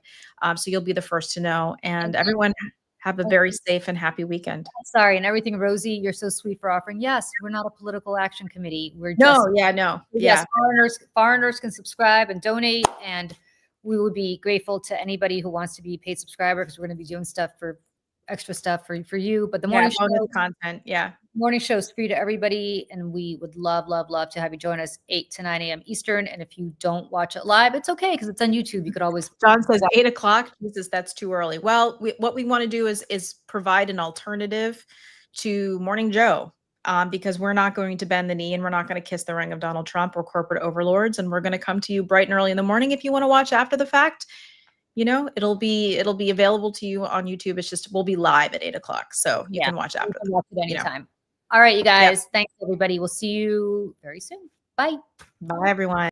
so you'll be the first to know. And everyone, have a very safe and happy weekend. Sorry, and everything, Rosie. You're so sweet for offering. Yes, we're not a political action committee. We're just foreigners can subscribe and donate, and we would be grateful to anybody who wants to be a paid subscriber, because we're going to be doing extra stuff for you. But the morning show content, morning show is free to everybody, and we would love to have you join us 8 to 9 a.m. Eastern. And if you don't watch it live, it's okay, because it's on YouTube. You could always. John says 8 o'clock. Jesus, that's too early. Well, what we want to do is provide an alternative to Morning Joe, because we're not going to bend the knee, and we're not going to kiss the ring of Donald Trump or corporate overlords, and we're going to come to you bright and early in the morning. If you want to watch after the fact, it'll be available to you on YouTube. It's just, we'll be live at 8 o'clock, so you can watch after. You can watch it anytime. All right, you guys. Thanks, everybody. We'll see you very soon. Bye. Bye, everyone.